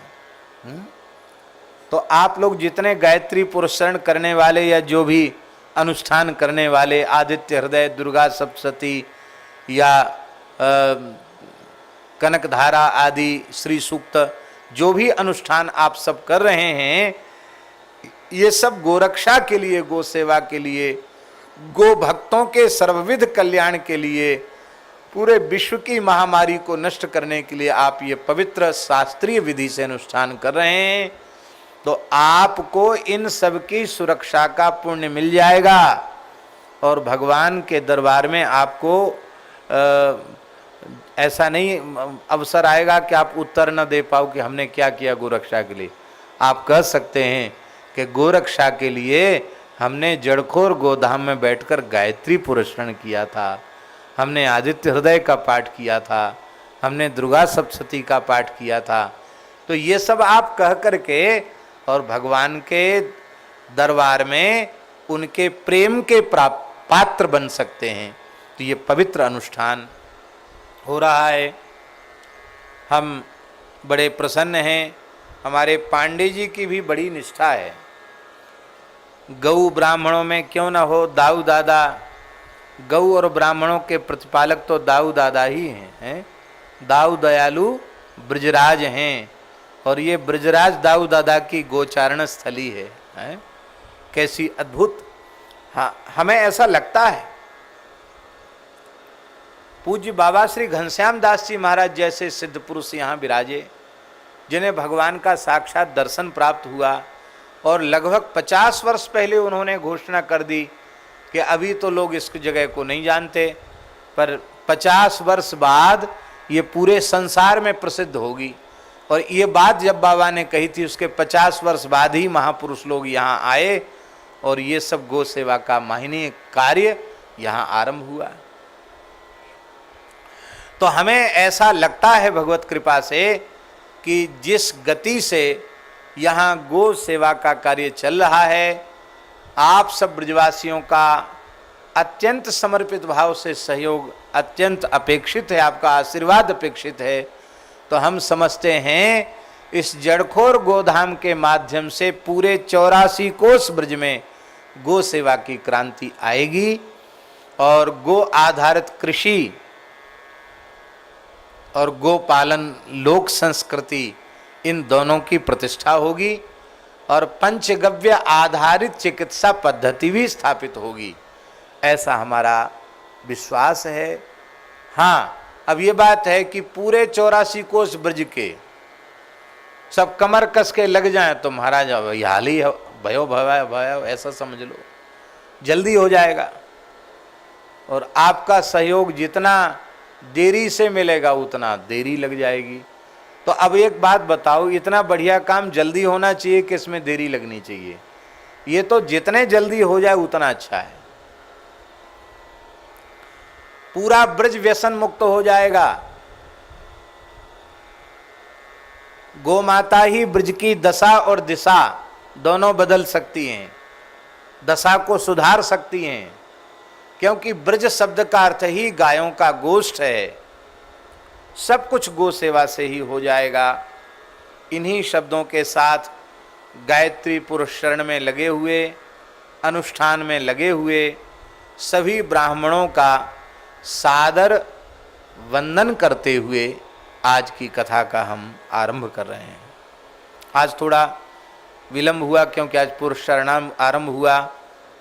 तो आप लोग जितने गायत्री पुरस्करण करने वाले या जो भी अनुष्ठान करने वाले, आदित्य हृदय, दुर्गा सप्तशती या कनकधारा आदि, श्री सूक्त, जो भी अनुष्ठान आप सब कर रहे हैं, ये सब गोरक्षा के लिए, गो सेवा के लिए, गो भक्तों के सर्वविध कल्याण के लिए, पूरे विश्व की महामारी को नष्ट करने के लिए आप ये पवित्र शास्त्रीय विधि से अनुष्ठान कर रहे हैं। तो आपको इन सब की सुरक्षा का पुण्य मिल जाएगा और भगवान के दरबार में आपको ऐसा नहीं अवसर आएगा कि आप उत्तर न दे पाओ कि हमने क्या किया गोरक्षा के लिए। आप कह सकते हैं कि गोरक्षा के लिए हमने जड़खोर गोधाम में बैठकर गायत्री पुरस्करण किया था, हमने आदित्य हृदय का पाठ किया था, हमने दुर्गा सप्तशती का पाठ किया था। तो ये सब आप कह करके और भगवान के दरबार में उनके प्रेम के पात्र बन सकते हैं। तो ये पवित्र अनुष्ठान हो रहा है। हम बड़े प्रसन्न हैं। हमारे पांडे जी की भी बड़ी निष्ठा है। गौ ब्राह्मणों में क्यों न हो, दाऊ दादा, गौ और ब्राह्मणों के प्रतिपालक तो दाऊ दादा ही हैं। दाऊ दयालु ब्रजराज हैं और ये ब्रजराज दाऊ दादा की गोचारण स्थली है। कैसी अद्भुत, हाँ हमें ऐसा लगता है पूज्य बाबा श्री घनश्याम दास जी महाराज जैसे सिद्ध पुरुष यहाँ विराजे, जिन्हें भगवान का साक्षात दर्शन प्राप्त हुआ और लगभग 50 वर्ष पहले उन्होंने घोषणा कर दी कि अभी तो लोग इस जगह को नहीं जानते, पर 50 वर्ष बाद ये पूरे संसार में प्रसिद्ध होगी। और ये बात जब बाबा ने कही थी उसके 50 वर्ष बाद ही महापुरुष लोग यहाँ आए और ये सब गो सेवा का महनीय कार्य यहाँ आरंभ हुआ। तो हमें ऐसा लगता है भगवत कृपा से कि जिस गति से यहाँ गो सेवा का कार्य चल रहा है, आप सब ब्रजवासियों का अत्यंत समर्पित भाव से सहयोग अत्यंत अपेक्षित है, आपका आशीर्वाद अपेक्षित है। तो हम समझते हैं इस जड़खोर गोधाम के माध्यम से पूरे 84 कोस ब्रज में गो सेवा की क्रांति आएगी और गो आधारित कृषि और गो पालन लोक संस्कृति इन दोनों की प्रतिष्ठा होगी और पंचगव्य आधारित चिकित्सा पद्धति भी स्थापित होगी, ऐसा हमारा विश्वास है। हाँ, अब ये बात है कि पूरे 84 कोस ब्रज के सब कमर कस के लग जाएं तो महाराज हाल ही भयो भयो ऐसा समझ लो, जल्दी हो जाएगा। और आपका सहयोग जितना देरी से मिलेगा उतना देरी लग जाएगी। तो अब एक बात बताओ, इतना बढ़िया काम जल्दी होना चाहिए कि इसमें देरी लगनी चाहिए? ये तो जितने जल्दी हो जाए उतना अच्छा है। पूरा ब्रज व्यसन मुक्त हो जाएगा। गौ माता ही ब्रज की दशा और दिशा दोनों बदल सकती हैं, दशा को सुधार सकती हैं, क्योंकि ब्रज शब्द का अर्थ ही गायों का गोष्ठ है। सब कुछ गो सेवा से ही हो जाएगा। इन्हीं शब्दों के साथ गायत्री पुरुष शरण में लगे हुए, अनुष्ठान में लगे हुए सभी ब्राह्मणों का सादर वंदन करते हुए आज की कथा का हम आरंभ कर रहे हैं। आज थोड़ा विलंब हुआ क्योंकि आज पुरुष शरणाम आरंभ हुआ,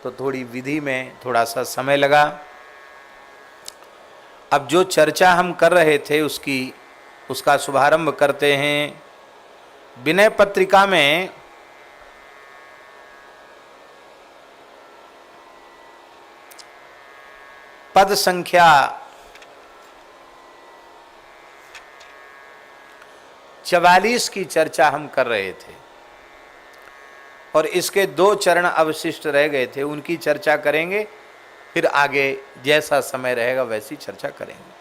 तो थोड़ी विधि में थोड़ा सा समय लगा। अब जो चर्चा हम कर रहे थे उसका शुभारंभ करते हैं। विनय पत्रिका में पद संख्या 44 की चर्चा हम कर रहे थे और इसके 2 चरण अवशिष्ट रह गए थे, उनकी चर्चा करेंगे, फिर आगे जैसा समय रहेगा वैसी चर्चा करेंगे।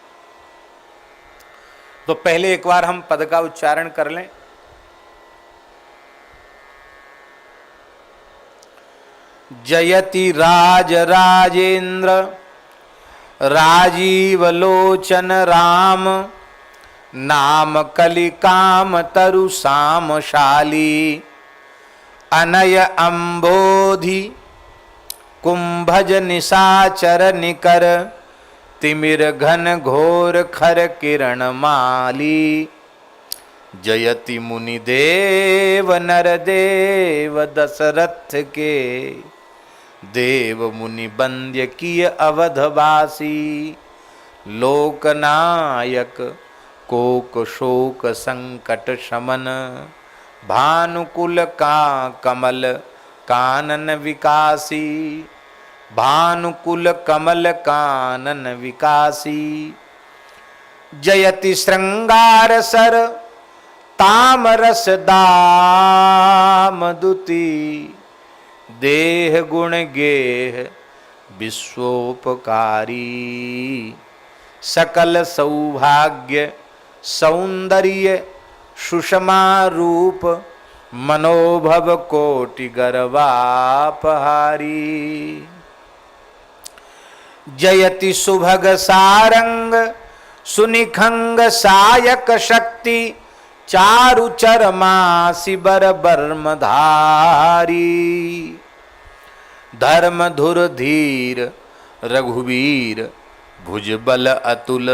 तो पहले एक बार हम पद का उच्चारण कर लें। जयति राज राजेंद्र राजीव लोचन राम नाम कलिकाम तरु सामशाली अनय अंबोधि कुंभज निशाचर निकर तिमिर घन घोर खर किरण माली जयति मुनि देव नर देव दशरथ के देव मुनि बंद्य किय अवधवासी लोकनायक कोक शोक संकट शमन भानुकुल का कमल कानन विकासी भानुकुल कमल कानन विकासी जयति श्रृंगार सर तामरस दाम दुती देह गुण गेह विश्वोपकारी सकल सौभाग्य सौंदर्य सुषमा रूप मनोभव कोटि गर्वापहारी जयति सुभग सारंग सुनिखंग सायक शक्ति चारु चरमा शिबर बर्म धारी धर्म धुर धीर रघुवीर भुजबल अतुल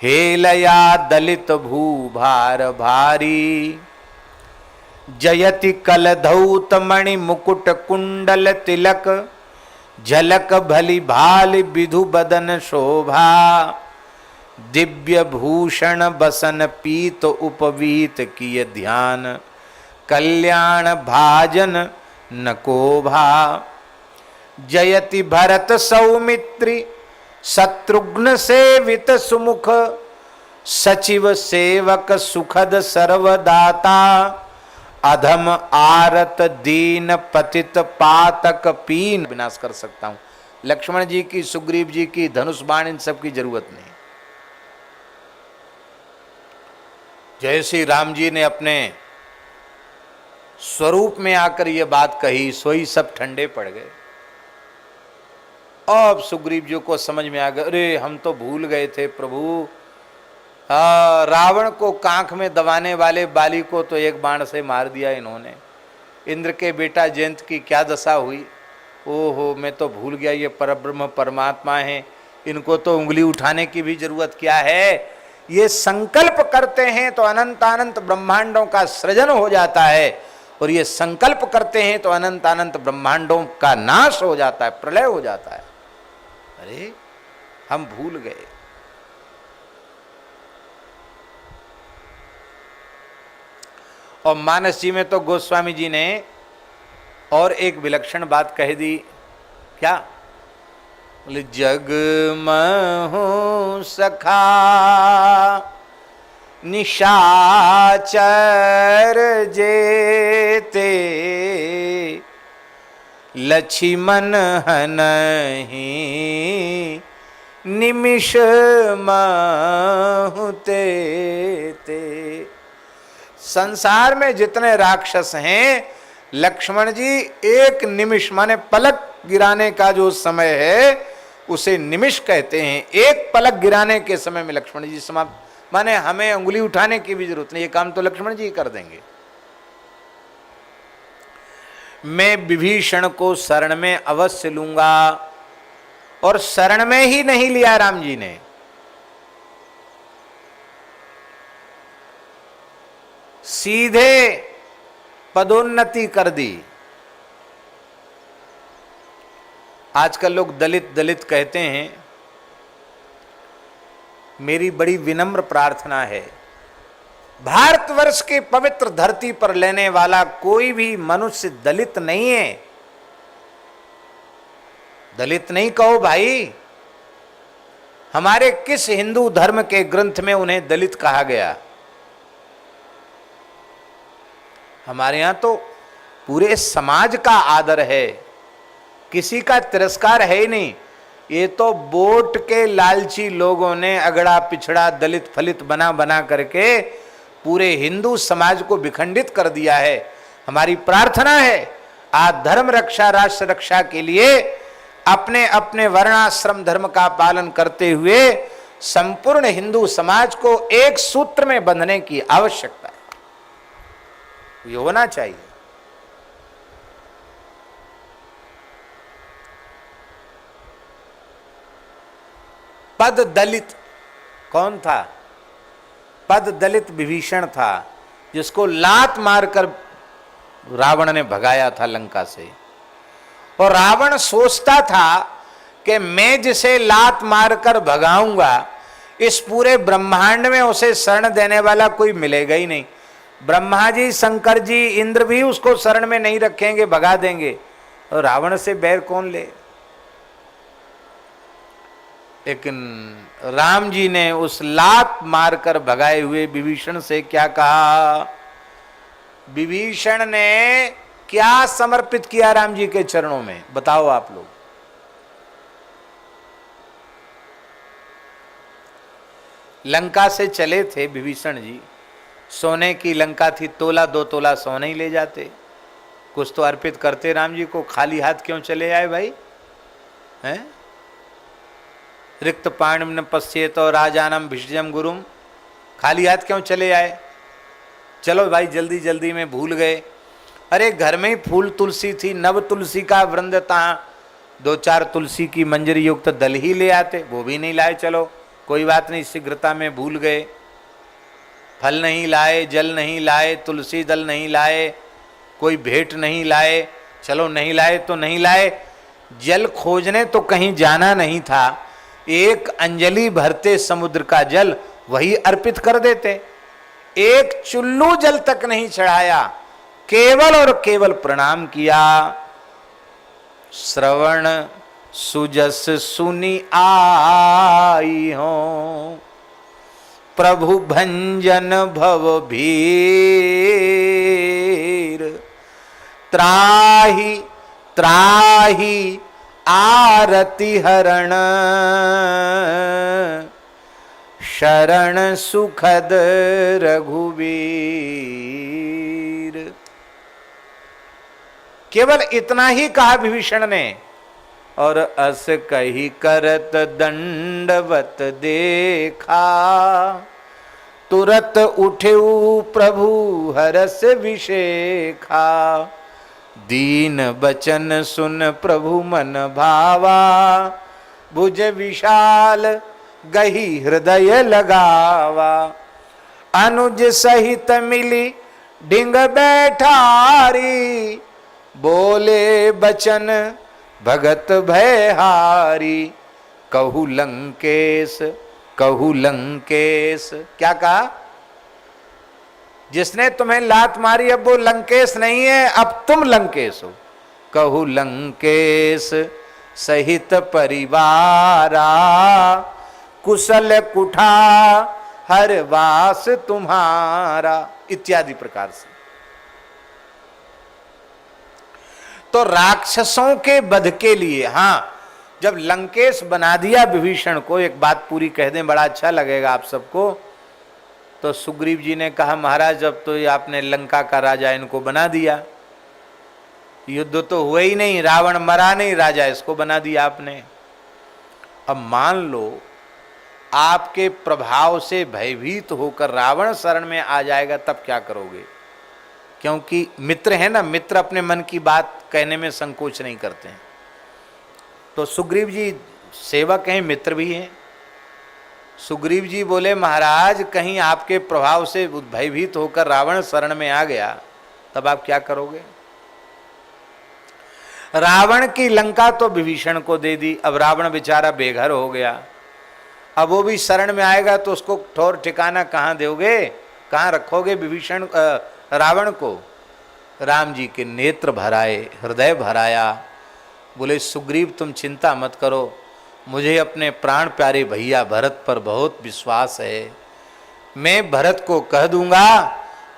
हेलया दलित भूभार भारी जयति कलधौत मणि मुकुट कुंडल तिलक झलक भली भाल विधु बदन शोभा दिव्य भूषण बसन पीत उपवीत किय ध्यान, कल्याण भाजन न को भा। जयति भरत सौमित्री शत्रुघ्न सेवित सुमुख, सचिव सेवक सुखद सर्वदाता, अधम आरत दीन पतित पातक पीन। विनाश कर सकता हूं। लक्ष्मण जी की, सुग्रीव जी की, धनुष बाण, इन सब की जरूरत नहीं। जैसे राम जी ने अपने स्वरूप में आकर यह बात कही, सोई सब ठंडे पड़ गए। अब सुग्रीव जी को समझ में आ गया, अरे हम तो भूल गए थे प्रभु, रावण को कांख में दबाने वाले बाली को तो एक बाण से मार दिया इन्होंने। इंद्र के बेटा जयंत की क्या दशा हुई। ओहो, मैं तो भूल गया ये परब्रह्म परमात्मा है, इनको तो उंगली उठाने की भी जरूरत क्या है। ये संकल्प करते हैं तो अनंत अनंत ब्रह्मांडों का सृजन हो जाता है, और ये संकल्प करते हैं तो अनंत अनंत ब्रह्मांडों का नाश हो जाता है, प्रलय हो जाता है। अरे हम भूल गए। और मानस जी में तो गोस्वामी जी ने और एक विलक्षण बात कह दी। क्या? बोले जग महु सखा निशाचर जेते, लक्ष्मण हनहि निमिष माहुते ते। संसार में जितने राक्षस हैं, लक्ष्मण जी एक निमिष माने पलक गिराने का जो समय है उसे निमिष कहते हैं। एक पलक गिराने के समय में लक्ष्मण जी समाप्त, माने हमें उंगली उठाने की भी जरूरत नहीं, ये काम तो लक्ष्मण जी कर देंगे। मैं विभीषण को शरण में अवश्य लूंगा, और शरण में ही नहीं लिया राम जी ने, सीधे पदोन्नति कर दी। आजकल लोग दलित दलित कहते हैं। मेरी बड़ी विनम्र प्रार्थना है, भारतवर्ष के पवित्र धरती पर लेने वाला कोई भी मनुष्य दलित नहीं है। दलित नहीं कहो भाई, हमारे किस हिंदू धर्म के ग्रंथ में उन्हें दलित कहा गया? हमारे यहां तो पूरे समाज का आदर है, किसी का तिरस्कार है ही नहीं। ये तो वोट के लालची लोगों ने अगड़ा पिछड़ा दलित फलित बना बना करके पूरे हिंदू समाज को विखंडित कर दिया है। हमारी प्रार्थना है आज धर्म रक्षा राष्ट्र रक्षा के लिए अपने अपने वर्णाश्रम धर्म का पालन करते हुए संपूर्ण हिंदू समाज को एक सूत्र में बंधने की आवश्यकता है, ये होना चाहिए। पद दलित कौन था? पद दलित विभीषण था, जिसको लात मारकर रावण ने भगाया था लंका से। और रावण सोचता था कि मैं जिसे लात मारकर भगाऊंगा, इस पूरे ब्रह्मांड में उसे शरण देने वाला कोई मिलेगा ही नहीं। ब्रह्मा जी, शंकर जी, इंद्र भी उसको शरण में नहीं रखेंगे, भगा देंगे, और रावण से बैर कौन ले। लेकिन राम जी ने उस लात मारकर भगाए हुए विभीषण से क्या कहा? विभीषण ने क्या समर्पित किया राम जी के चरणों में, बताओ आप लोग। लंका से चले थे विभीषण जी, सोने की लंका थी, तोला दो तोला सोने ही ले जाते, कुछ तो अर्पित करते राम जी को। खाली हाथ क्यों चले आए भाई? हैं? रिक्त पाणिम न पश्येत और राजानम भिषजम गुरुम, खाली हाथ क्यों चले आए? चलो भाई जल्दी जल्दी में भूल गए। अरे घर में ही फूल तुलसी थी, नव तुलसी का वृंद था, दो चार तुलसी की मंजरी युक्त दल ही ले आते, वो भी नहीं लाए। चलो कोई बात नहीं, शीघ्रता में भूल गए। फल नहीं लाए, जल नहीं लाए, तुलसी दल नहीं लाए, कोई भेंट नहीं लाए। चलो नहीं लाए तो नहीं लाए, जल खोजने तो कहीं जाना नहीं था, एक अंजलि भरते समुद्र का जल वही अर्पित कर देते, एक चुल्लू जल तक नहीं चढ़ाया, केवल और केवल प्रणाम किया। श्रवण सुजस सुनी आई हो, प्रभु भंजन भव भीर, त्राहि त्राहि आरति हरण, शरण सुखद रघुवीर। केवल इतना ही कहा विभीषण ने, और अस कही करत दंडवत देखा, तुरत उठेऊ प्रभु हरस विशेखा, दीन बचन सुन प्रभु मन भावा, भुज विशाल गही हृदय लगावा, अनुज सहित मिली ढिंग बैठारी, बोले बचन भगत भयहारी, कहू लंकेश कहू लंकेश। क्या कहा? जिसने तुम्हें लात मारी अब वो लंकेश नहीं है, अब तुम लंकेश हो। कहू लंकेश सहित परिवारा, कुशल कुठा हर वास तुम्हारा, इत्यादि प्रकार से। तो राक्षसों के वध के लिए, हाँ, जब लंकेश बना दिया विभीषण को, एक बात पूरी कह दें, बड़ा अच्छा लगेगा आप सबको। तो सुग्रीव जी ने कहा, महाराज जब तो ये आपने लंका का राजा इनको बना दिया, युद्ध तो हुआ ही नहीं, रावण मरा नहीं, राजा इसको बना दिया आपने। अब मान लो आपके प्रभाव से भयभीत होकर रावण शरण में आ जाएगा, तब क्या करोगे? क्योंकि मित्र है ना, मित्र अपने मन की बात कहने में संकोच नहीं करते हैं। तो सुग्रीव जी सेवक हैं, मित्र भी हैं। सुग्रीव जी बोले, महाराज कहीं आपके प्रभाव से भयभीत होकर रावण शरण में आ गया, तब आप क्या करोगे? रावण की लंका तो विभीषण को दे दी, अब रावण बेचारा बेघर हो गया, अब वो भी शरण में आएगा तो उसको ठौर ठिकाना कहाँ दोगे, कहाँ रखोगे विभीषण रावण को? राम जी के नेत्र भराए, हृदय भराया, बोले सुग्रीव तुम चिंता मत करो, मुझे अपने प्राण प्यारे भैया भरत पर बहुत विश्वास है, मैं भरत को कह दूंगा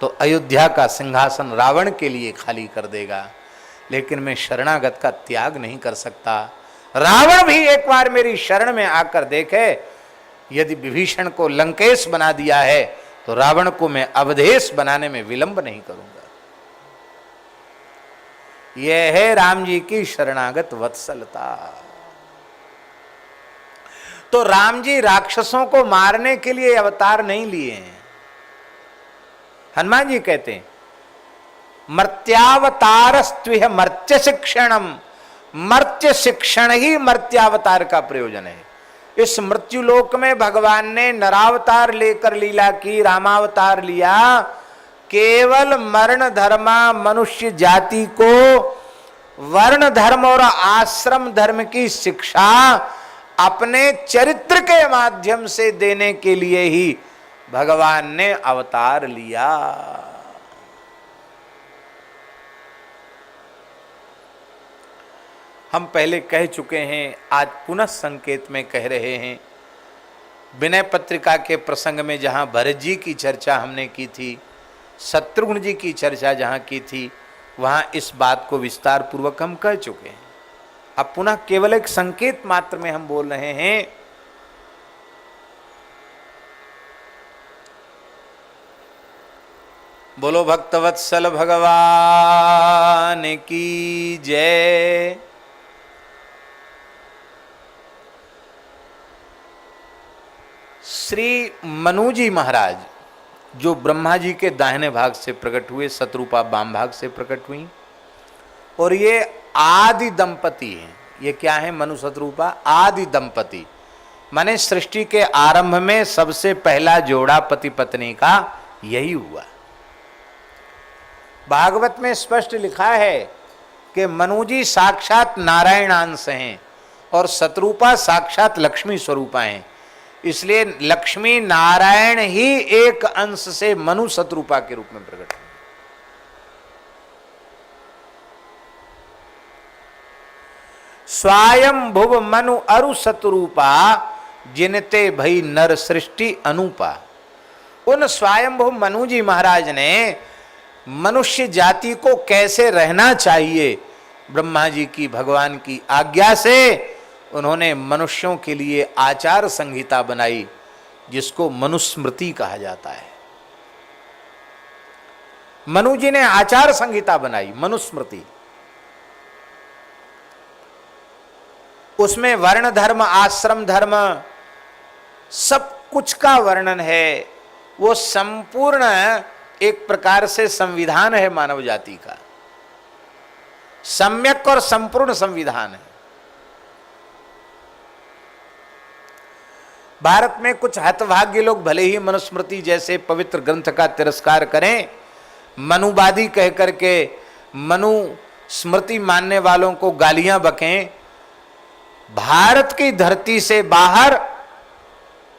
तो अयोध्या का सिंहासन रावण के लिए खाली कर देगा, लेकिन मैं शरणागत का त्याग नहीं कर सकता। रावण भी एक बार मेरी शरण में आकर देखे, यदि विभीषण को लंकेश बना दिया है तो रावण को मैं अवधेश बनाने में विलंब नहीं करूंगा। यह है राम जी की शरणागत वत्सलता। तो राम जी राक्षसों को मारने के लिए अवतार नहीं लिए हैं। हनुमान जी कहते हैं, मर्त्यावतारस्त्विह मर्त्य शिक्षणम, मर्त्य शिक्षण ही मर्त्यावतार का प्रयोजन है। इस मृत्युलोक में भगवान ने नरावतार लेकर लीला की, रामावतार लिया, केवल मरण धर्मा मनुष्य जाति को वर्ण धर्म और आश्रम धर्म की शिक्षा अपने चरित्र के माध्यम से देने के लिए ही भगवान ने अवतार लिया। हम पहले कह चुके हैं, आज पुनः संकेत में कह रहे हैं। विनय पत्रिका के प्रसंग में जहाँ भरत जी की चर्चा हमने की थी, शत्रुघ्न जी की चर्चा जहाँ की थी, वहाँ इस बात को विस्तार पूर्वक हम कह चुके हैं। अब पुनः केवल एक संकेत मात्र में हम बोल रहे हैं। बोलो भक्तवत्सल भगवान की जय। श्री मनु जी महाराज जो ब्रह्मा जी के दाहिने भाग से प्रकट हुए, शत्रुपा वाम भाग से प्रकट हुई, और ये आदि दंपति हैं। ये क्या है? मनु शत्रुपा आदि दंपति, माने सृष्टि के आरंभ में सबसे पहला जोड़ा पति पत्नी का यही हुआ। भागवत में स्पष्ट लिखा है कि मनु जी साक्षात नारायणांश हैं, और शतरूपा साक्षात लक्ष्मी स्वरूपा हैं। इसलिए लक्ष्मी नारायण ही एक अंश से मनु शतरूपा के रूप में प्रकट हुए। स्वयंभुव मनु अरु शतरूपा जिनते भई नर सृष्टि अनुपा। उन स्वयंभुव मनु जी महाराज ने मनुष्य जाति को कैसे रहना चाहिए, ब्रह्मा जी की भगवान की आज्ञा से उन्होंने मनुष्यों के लिए आचार संहिता बनाई, जिसको मनुस्मृति कहा जाता है। मनु जी ने आचार संहिता बनाई, मनुस्मृति। उसमें वर्ण धर्म, आश्रम धर्म, सब कुछ का वर्णन है। वो संपूर्ण एक प्रकार से संविधान है मानव जाति का, सम्यक और संपूर्ण संविधान है। भारत में कुछ हतभाग्य लोग भले ही मनुस्मृति जैसे पवित्र ग्रंथ का तिरस्कार करें, मनुवादी कह करके मनु स्मृति मानने वालों को गालियां बकें, भारत की धरती से बाहर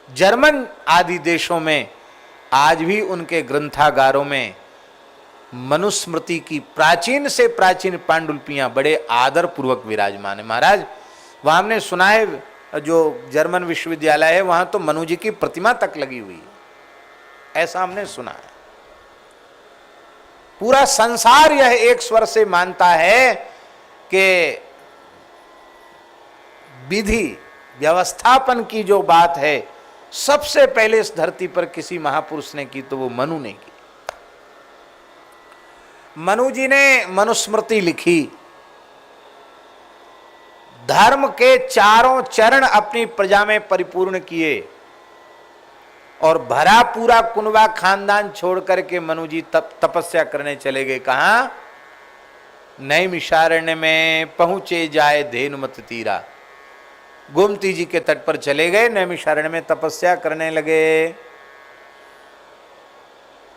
जर्मन आदि देशों में आज भी उनके ग्रंथागारों में मनुस्मृति की प्राचीन से प्राचीन पांडुलिपियां बड़े आदर पूर्वक विराजमान है। महाराज, वहां हमने सुना है, जो जर्मन विश्वविद्यालय है वहां तो मनु जी की प्रतिमा तक लगी हुई है, ऐसा हमने सुना है। पूरा संसार यह एक स्वर से मानता है कि विधि व्यवस्थापन की जो बात है सबसे पहले इस धरती पर किसी महापुरुष ने की तो वो मनु ने की। मनु जी ने मनुस्मृति लिखी, धर्म के चारों चरण अपनी प्रजा में परिपूर्ण किए और भरा पूरा कुनबा खानदान छोड़ करके मनु जी तपस्या करने चले गए। कहां? नैमिषारण्य में पहुंचे जाए धेनुमत तीरा, गोमती जी के तट पर चले गए, नैमिषारण्य में तपस्या करने लगे।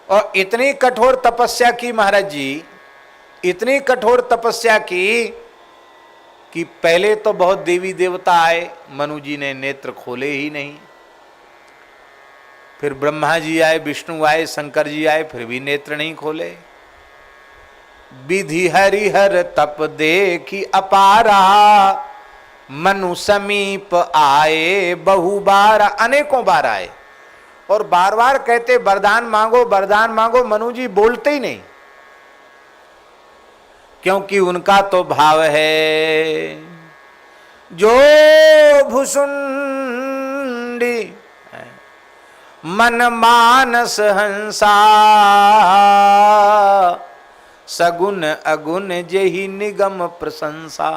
और इतनी कठोर तपस्या की महाराज जी, इतनी कठोर तपस्या की कि पहले तो बहुत देवी देवता आए, मनु जी ने नेत्र खोले ही नहीं। फिर ब्रह्मा जी आए, विष्णु आए, शंकर जी आए, फिर भी नेत्र नहीं खोले। विधि हरिहर तप देखी अपारा, मनु समीप आए बहु बार, अनेकों बार आए और बार बार कहते वरदान मांगो वरदान मांगो। मनु जी बोलते ही नहीं, क्योंकि उनका तो भाव है जो भुसुंडी मन मानस हंसा, सगुन अगुन जेहि निगम प्रशंसा,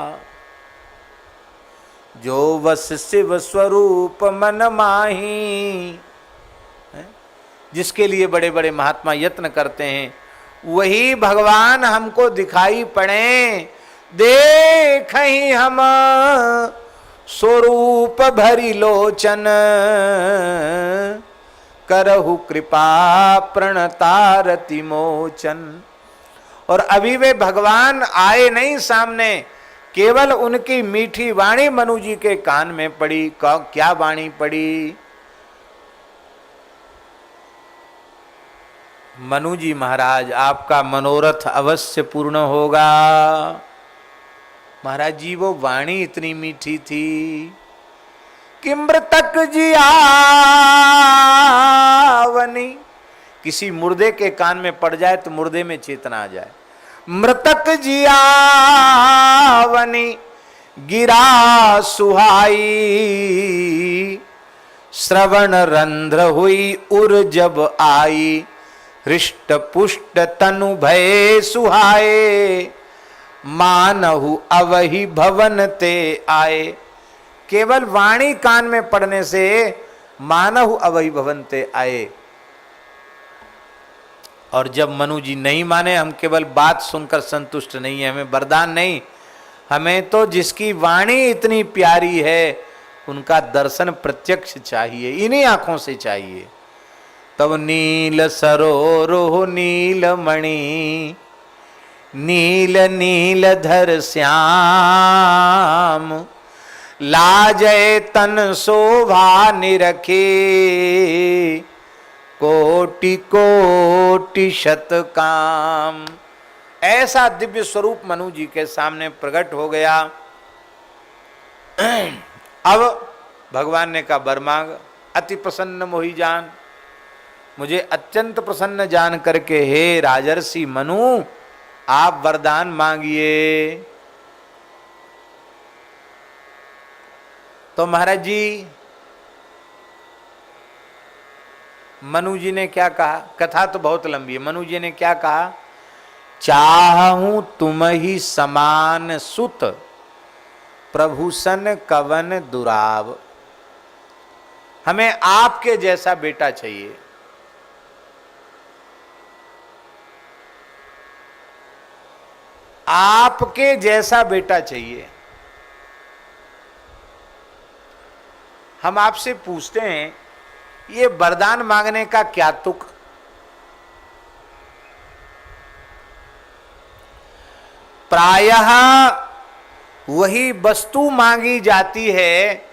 जो वस शिव स्वरूप मन माही। जिसके लिए बड़े बड़े महात्मा यत्न करते हैं, वही भगवान हमको दिखाई पड़े। देखहि हम स्वरूप भरी लोचन, करहु कृपा प्रणतारति मोचन। और अभी वे भगवान आए नहीं सामने, केवल उनकी मीठी वाणी मनु जी के कान में पड़ी। क्या वाणी पड़ी? मनु जी महाराज, आपका मनोरथ अवश्य पूर्ण होगा। महाराज जी, वो वाणी इतनी मीठी थी कि मृतक जियावनी, किसी मुर्दे के कान में पड़ जाए तो मुर्दे में चेतना आ जाए। मृतक जियावनी गिरा सुहाई, श्रवण रंध्र हुई उर जब आई, हृष्ट पुष्ट तनु भय सुहाए, मानहु अवहि भवन ते आए। केवल वाणी कान में पड़ने से मानहु अवहि भवन ते आए। और जब मनु जी नहीं माने, हम केवल बात सुनकर संतुष्ट नहीं है, हमें वरदान नहीं, हमें तो जिसकी वाणी इतनी प्यारी है उनका दर्शन प्रत्यक्ष चाहिए, इन्हीं आंखों से चाहिए। तब नील सरोरोह नील मणि, नील नील धर श्याम, लाजय तन शोभा निरखे, कोटि कोटि शत काम। ऐसा दिव्य स्वरूप मनु जी के सामने प्रकट हो गया। अब भगवान ने कहा वर मांग। अति प्रसन्न मोहि जान, मुझे अत्यंत प्रसन्न जान करके हे राजर्षि मनु आप वरदान मांगिए। तो महाराज जी मनु जी ने क्या कहा, कथा तो बहुत लंबी है। मनु जी ने क्या कहा, चाहूं तुम ही समान सुत, प्रभूषण कवन दुराव। हमें आपके जैसा बेटा चाहिए। आपके जैसा बेटा चाहिए। हम आपसे पूछते हैं ये वरदान मांगने का क्या तुक। प्रायः वही वस्तु मांगी जाती है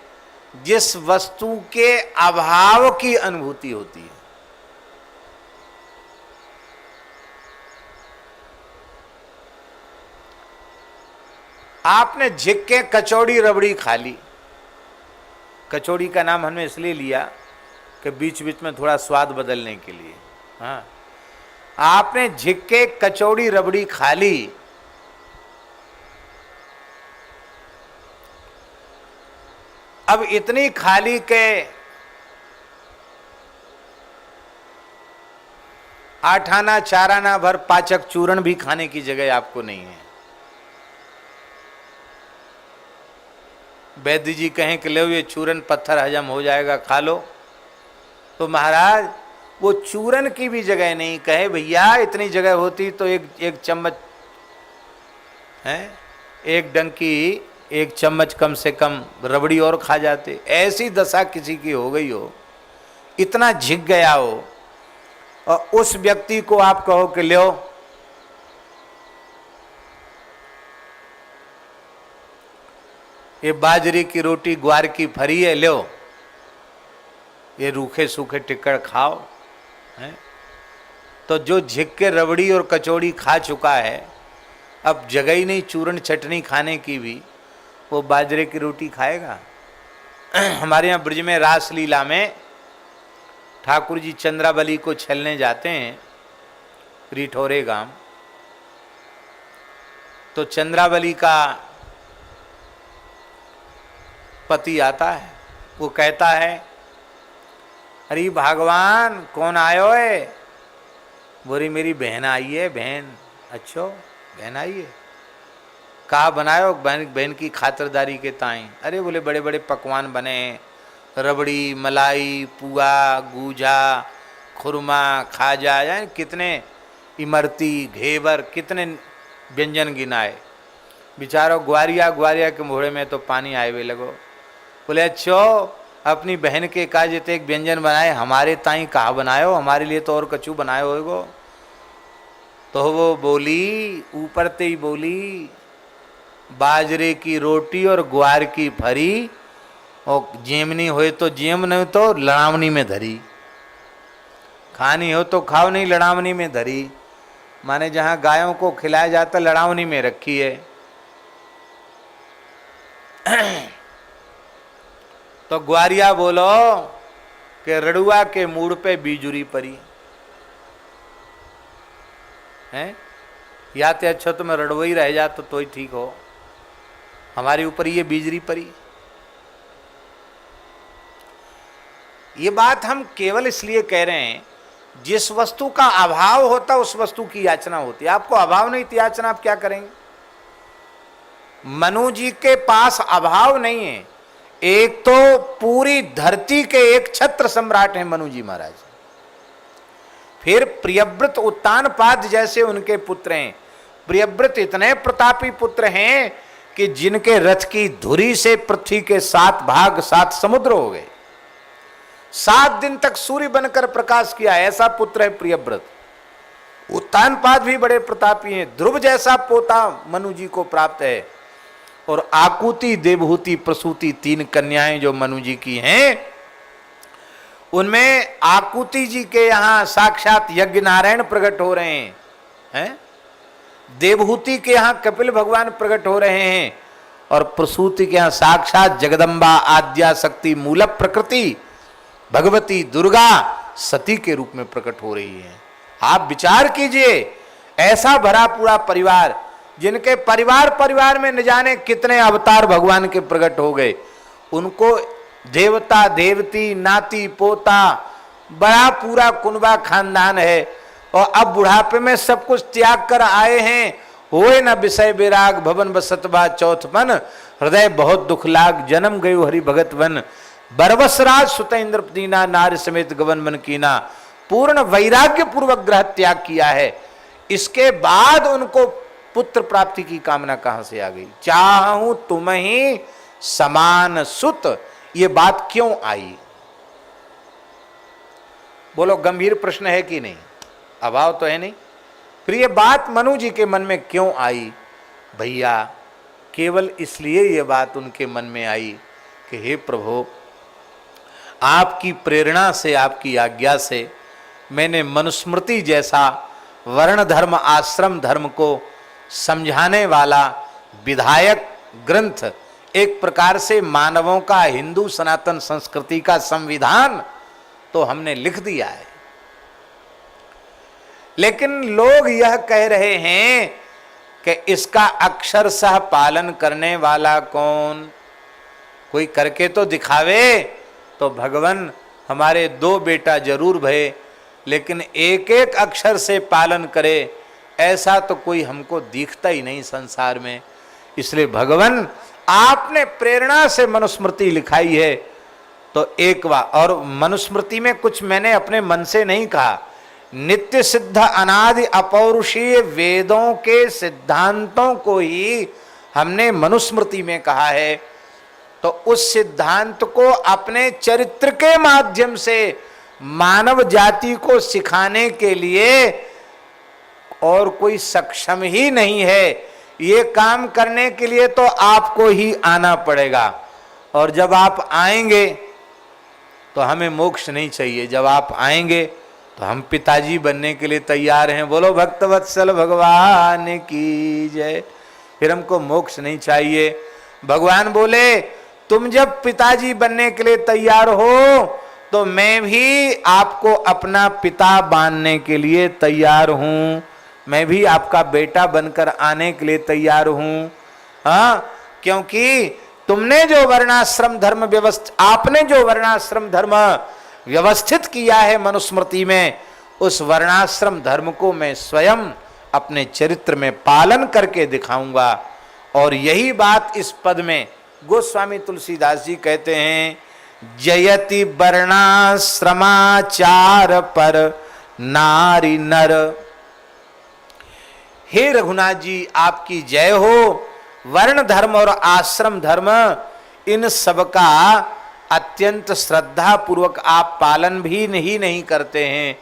जिस वस्तु के अभाव की अनुभूति होती है। आपने झिक्के कचौड़ी रबड़ी खा ली। कचौड़ी का नाम हमने इसलिए लिया कि बीच बीच में थोड़ा स्वाद बदलने के लिए। हाँ, आपने झिक्के कचौड़ी रबड़ी खा ली, अब इतनी खाली के 8 आना 4 आना भर पाचक चूर्ण भी खाने की जगह आपको नहीं है। वैद्य जी कहें कि लो ये चूर्ण पत्थर हजम हो जाएगा, खा लो, तो महाराज वो चूर्ण की भी जगह नहीं। कहे भैया इतनी जगह होती तो एक चम्मच है, एक डंकी, एक चम्मच कम से कम रबड़ी और खा जाते। ऐसी दशा किसी की हो गई हो, इतना झिक गया हो, और उस व्यक्ति को आप कहो कि लो ये बाजरे की रोटी ग्वार की फरी है, लो ये रूखे सूखे टिक्कड़ खाओ है। तो जो झिक के रबड़ी और कचौड़ी खा चुका है, अब जगह ही नहीं चूर्ण चटनी खाने की भी, वो बाजरे की रोटी खाएगा। हमारे यहाँ ब्रज में रास लीला में ठाकुर जी चंद्रावली को छलने जाते हैं रिठौरे गांव। तो चंद्रावली का पति आता है, वो कहता है अरे भगवान कौन आयो है। बोरी मेरी बहन आई है। बहन, अच्छो बहन आई है, कहा बनायो बहन की खातिरदारी के ताई। अरे बोले बड़े बड़े पकवान बने, रबड़ी, मलाई, पुआ, गूजा, खुरमा, खाजा, यानी कितने, इमरती, घेवर, कितने व्यंजन गिनाए। बेचारो ग्वारिया के मुहरे में तो पानी आए हुए लगो। बोले अच्छो अपनी बहन के का जिते एक व्यंजन बनाए, हमारे ताई कहा बनायो, हमारे लिए तो और कछु बनायो होगो। तो वो बोली, ऊपर ते ही बोली, बाजरे की रोटी और ग्वार की फरी, और जेमनी हो तो जेम, नहीं तो लड़ावनी में धरी। खानी हो तो खाओ, नहीं लड़ावनी में धरी। माने जहाँ गायों को खिलाया जाता लड़ावनी में रखी है। तो ग्वारिया बोलो कि रड़ुआ के मूड पे बीजुरी परी है, या तो अच्छा तो मैं रड़ुआ ही रह जाता तो ही ठीक हो, हमारे ऊपर ये बीजरी परी। ये बात हम केवल इसलिए कह रहे हैं, जिस वस्तु का अभाव होता उस वस्तु की याचना होती है। आपको अभाव नहीं तो याचना आप क्या करेंगे। मनु जी के पास अभाव नहीं है। एक तो पूरी धरती के एक छत्र सम्राट हैं मनु जी महाराज, फिर प्रियव्रत उत्तानपाद जैसे उनके पुत्र हैं। प्रियव्रत इतने प्रतापी पुत्र हैं कि जिनके रथ की धुरी से पृथ्वी के 7 भाग 7 समुद्र हो गए। 7 दिन तक सूर्य बनकर प्रकाश किया, ऐसा पुत्र है प्रियव्रत। उत्तानपाद भी बड़े प्रतापी हैं। ध्रुव जैसा पोता मनु जी को प्राप्त है। और आकुति, देवहूति, प्रसूति 3 कन्याएं जो मनु जी की हैं, उनमें आकुति जी के यहां साक्षात यज्ञ नारायण प्रकट हो रहे हैं, देवहूति के यहां कपिल भगवान प्रकट हो रहे हैं, और प्रसूति के यहां साक्षात जगदम्बा आद्या शक्ति मूल प्रकृति भगवती दुर्गा सती के रूप में प्रकट हो रही है। आप विचार कीजिए, ऐसा भरा पूरा परिवार, जिनके परिवार में न जाने कितने अवतार भगवान के प्रकट हो गए, उनको देवता देवती नाती पोता बड़ा पूरा कुनबा खानदान है, और अब बुढ़ापे में सब कुछ त्याग कर आए हैं। होए न विषय विराग भवन बसतबा चौथपन, हृदय बहुत दुख लाग जन्म गयो हरि भगत वन, बरवसराज सुतेंद्र दीना नार समेत गवन मन कीना। पूर्ण वैराग्य पूर्वक ग्रह त्याग किया है, इसके बाद उनको पुत्र प्राप्ति की कामना कहां से आ गई? चाहूं तुम ही समान सुत, ये बात क्यों आई? बोलो, गंभीर प्रश्न है कि नहीं? अभाव तो है नहीं। फिर ये बात मनु जी के मन में क्यों आई? भैया, केवल इसलिए ये बात उनके मन में आई कि हे प्रभु, आपकी प्रेरणा से, आपकी आज्ञा से मैंने मनुस्मृति जैसा वर्ण धर्म आश्रम धर्म को समझाने वाला विधायक ग्रंथ, एक प्रकार से मानवों का हिंदू सनातन संस्कृति का संविधान तो हमने लिख दिया है। लेकिन लोग यह कह रहे हैं कि इसका अक्षरशः पालन करने वाला कौन? कोई करके तो दिखावे। तो भगवान, हमारे 2 बेटा जरूर भये, लेकिन एक एक अक्षर से पालन करे, ऐसा तो कोई हमको दिखता ही नहीं संसार में। इसलिए भगवान, आपने प्रेरणा से मनुस्मृति लिखाई है, तो एक बार, और मनुस्मृति में कुछ मैंने अपने मन से नहीं कहा, नित्य सिद्ध अनादि अपौरुषीय वेदों के सिद्धांतों को ही हमने मनुस्मृति में कहा है। तो उस सिद्धांत को अपने चरित्र के माध्यम से मानव जाति को सिखाने के लिए और कोई सक्षम ही नहीं है। ये काम करने के लिए तो आपको ही आना पड़ेगा, और जब आप आएंगे तो हमें मोक्ष नहीं चाहिए। जब आप आएंगे तो हम पिताजी बनने के लिए तैयार हैं। बोलो भक्तवत्सल भगवान की जय। फिर हमको मोक्ष नहीं चाहिए। भगवान बोले, तुम जब पिताजी बनने के लिए तैयार हो तो मैं भी आपको अपना पिता मानने के लिए तैयार हूं, मैं भी आपका बेटा बनकर आने के लिए तैयार हूं। हाँ, क्योंकि तुमने जो वर्णाश्रम धर्म आपने जो वर्णाश्रम धर्म व्यवस्थित किया है मनुस्मृति में, उस वर्णाश्रम धर्म को मैं स्वयं अपने चरित्र में पालन करके दिखाऊंगा। और यही बात इस पद में गोस्वामी तुलसीदास जी कहते हैं, जयति वर्णाश्रमाचार पर नारी नर। हे रघुनाथ जी, आपकी जय हो। वर्ण धर्म और आश्रम धर्म, इन सब का अत्यंत श्रद्धा पूर्वक आप पालन भी नहीं करते हैं,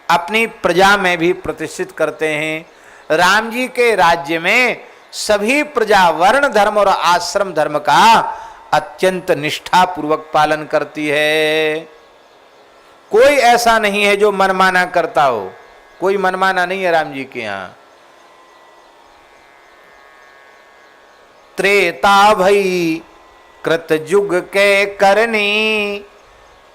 अपनी प्रजा में भी प्रतिष्ठित करते हैं। राम जी के राज्य में सभी प्रजा वर्ण धर्म और आश्रम धर्म का अत्यंत निष्ठा पूर्वक पालन करती है। कोई ऐसा नहीं है जो मनमाना करता हो, कोई मनमाना नहीं है राम जी के यहाँ। त्रेता भई कृत युग के करनी।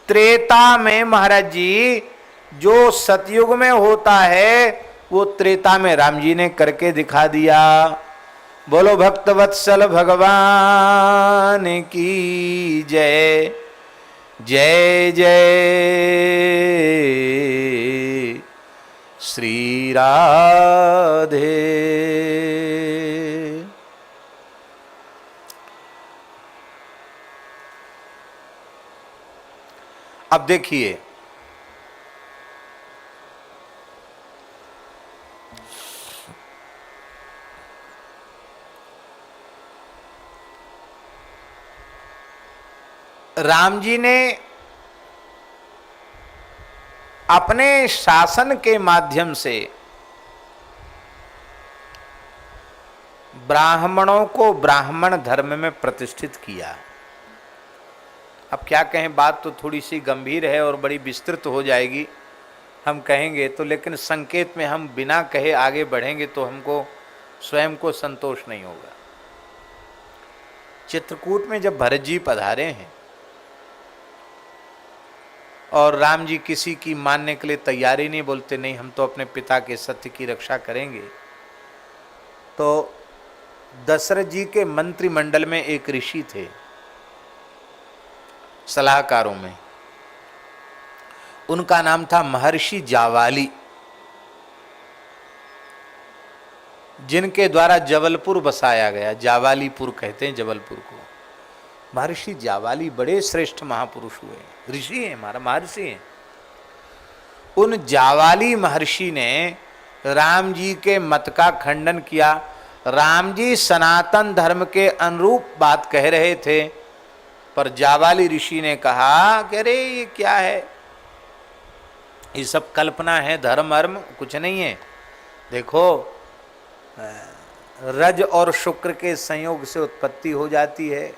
त्रेता में महाराज जी जो सतयुग में होता है वो त्रेता में राम जी ने करके दिखा दिया। बोलो भक्तवत्सल भगवान की जय। जय जय श्री राधे। अब देखिए, राम जी ने अपने शासन के माध्यम से ब्राह्मणों को ब्राह्मण धर्म में प्रतिष्ठित किया। अब क्या कहें, बात तो थोड़ी सी गंभीर है और बड़ी विस्तृत हो जाएगी, हम कहेंगे तो, लेकिन संकेत में हम बिना कहे आगे बढ़ेंगे तो हमको स्वयं को संतोष नहीं होगा। चित्रकूट में जब भरत जी पधारे हैं और राम जी किसी की मानने के लिए तैयारी नहीं, बोलते नहीं हम तो अपने पिता के सत्य की रक्षा करेंगे, तो दशरथ जी के मंत्रिमंडल में एक ऋषि थे, सलाहकारों में, उनका नाम था महर्षि जावाली, जिनके द्वारा जबलपुर बसाया गया। जावालीपुर कहते हैं जबलपुर को। महर्षि जावाली बड़े श्रेष्ठ महापुरुष हुए, ऋषि हैं, हमारा महर्षि हैं। उन जावाली महर्षि ने राम जी के मत का खंडन किया। राम जी सनातन धर्म के अनुरूप बात कह रहे थे, पर जावाली ऋषि ने कहा कि अरे ये क्या है, ये सब कल्पना है, धर्म अर्म कुछ नहीं है। देखो रज और शुक्र के संयोग से उत्पत्ति हो जाती है,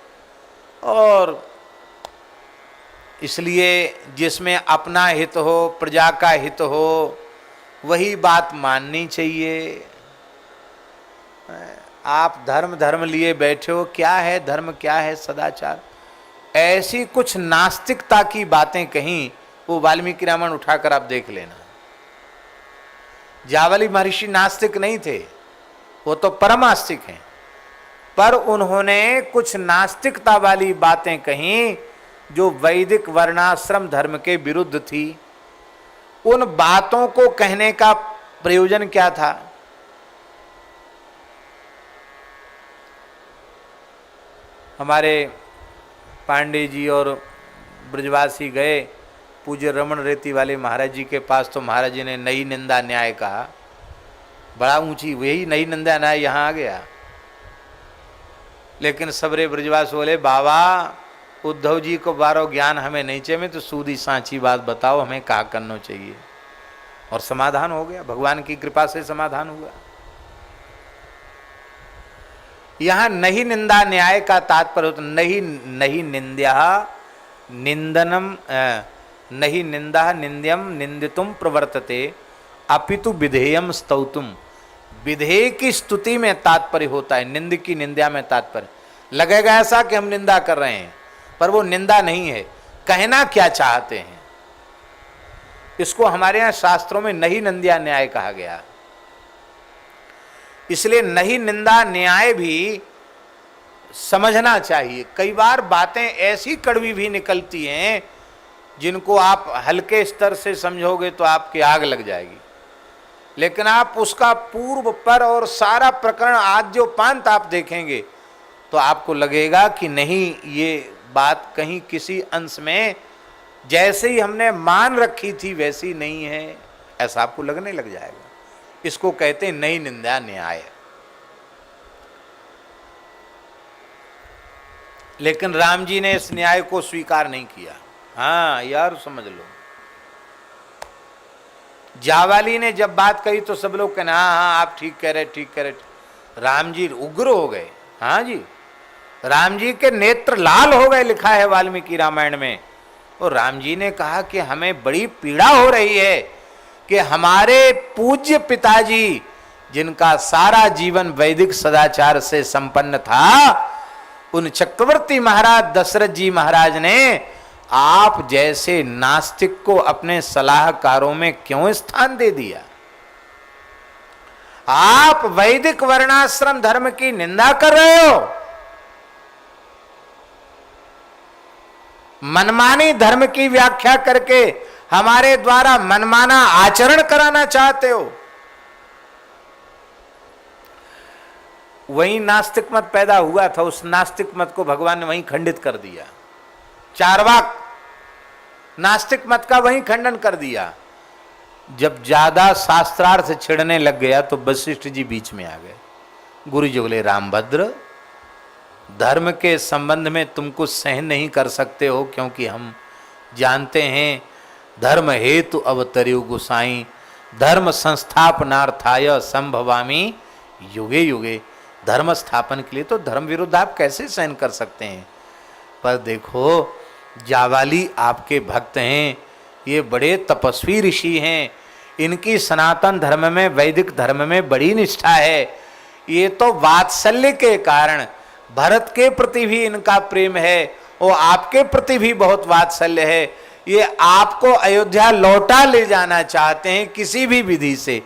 और इसलिए जिसमें अपना हित हो, प्रजा का हित हो, वही बात माननी चाहिए। आप धर्म धर्म लिए बैठे हो, क्या है धर्म, क्या है सदाचार, ऐसी कुछ नास्तिकता की बातें कहीं, वो वाल्मीकि रामायण उठाकर आप देख लेना। जावाली महर्षि नास्तिक नहीं थे, वो तो परम आस्तिक हैं, पर उन्होंने कुछ नास्तिकता वाली बातें कहीं जो वैदिक वर्णाश्रम धर्म के विरुद्ध थी। उन बातों को कहने का प्रयोजन क्या था? हमारे पांडे जी और ब्रजवासी गए पूज्य रमन रेती वाले महाराज जी के पास, तो महाराज जी ने नई निंदा न्याय कहा, बड़ा ऊंची, वही नई निंदा न्याय यहाँ आ गया। लेकिन सबरे ब्रजवास बोले, बाबा उद्धव जी को बारो ज्ञान हमें नहीं चाहिए, तो सूदी सांची बात बताओ, हमें क्या करना चाहिए। और समाधान हो गया, भगवान की कृपा से समाधान हुआ। यहां नहीं निंदा न्याय का तात्पर्य होता नहीं निंद्या निंदनम, नहीं निंदा निंद्यम निंदितुम प्रवर्तते अपितु विधेयम स्तौतुम। विधेय की स्तुति में तात्पर्य होता है, निंद की निंदा में तात्पर्य। लगेगा ऐसा कि हम निंदा कर रहे हैं, पर वो निंदा नहीं है, कहना क्या चाहते हैं। इसको हमारे यहां शास्त्रों में नहीं निंदा न्याय कहा गया। इसलिए नहीं निंदा न्याय भी समझना चाहिए। कई बार बातें ऐसी कड़वी भी निकलती हैं जिनको आप हल्के स्तर से समझोगे तो आपकी आग लग जाएगी, लेकिन आप उसका पूर्व पर और सारा प्रकरण आज जो पांत आप देखेंगे तो आपको लगेगा कि नहीं, ये बात कहीं किसी अंश में जैसे ही हमने मान रखी थी वैसी नहीं है, ऐसा आपको लगने लग जाएगा। इसको कहते हैं नहीं निंदा न्याय। लेकिन राम जी ने इस न्याय को स्वीकार नहीं किया। हाँ यार समझ लो, जावाली ने जब बात कही तो सब लोग कहना हाँ हाँ आप ठीक कह रहे, ठीक कह रहे। राम जी उग्र हो गए। हाँ जी, राम जी के नेत्र लाल हो गए, लिखा है वाल्मीकि रामायण में। और राम जी ने कहा कि हमें बड़ी पीड़ा हो रही है कि हमारे पूज्य पिताजी, जिनका सारा जीवन वैदिक सदाचार से संपन्न था, उन चक्रवर्ती महाराज दशरथ जी महाराज ने आप जैसे नास्तिक को अपने सलाहकारों में क्यों स्थान दे दिया। आप वैदिक वर्णाश्रम धर्म की निंदा कर रहे हो, मनमानी धर्म की व्याख्या करके हमारे द्वारा मनमाना आचरण कराना चाहते हो। वही नास्तिक मत पैदा हुआ था, उस नास्तिक मत को भगवान ने वहीं खंडित कर दिया। चारवाक नास्तिक मत का वहीं खंडन कर दिया। जब ज्यादा शास्त्रार्थ छिड़ने लग गया तो वशिष्ठ जी बीच में आ गए। गुरु जी बोले, रामभद्र, धर्म के संबंध में तुम कुछ सहन नहीं कर सकते हो, क्योंकि हम जानते हैं धर्म हेतु अवतर्यु गोसाई, धर्म संस्थापनार्थाय संभवामी युगे युगे। धर्म स्थापन के लिए, तो धर्म विरुद्ध आप कैसे सहन कर सकते हैं। पर देखो, जावाली आपके भक्त हैं, ये बड़े तपस्वी ऋषि हैं, इनकी सनातन धर्म में, वैदिक धर्म में बड़ी निष्ठा है। ये तो वात्सल्य के कारण भरत के प्रति भी इनका प्रेम है और आपके प्रति भी बहुत वात्सल्य है। ये आपको अयोध्या लौटा ले जाना चाहते हैं किसी भी विधि से।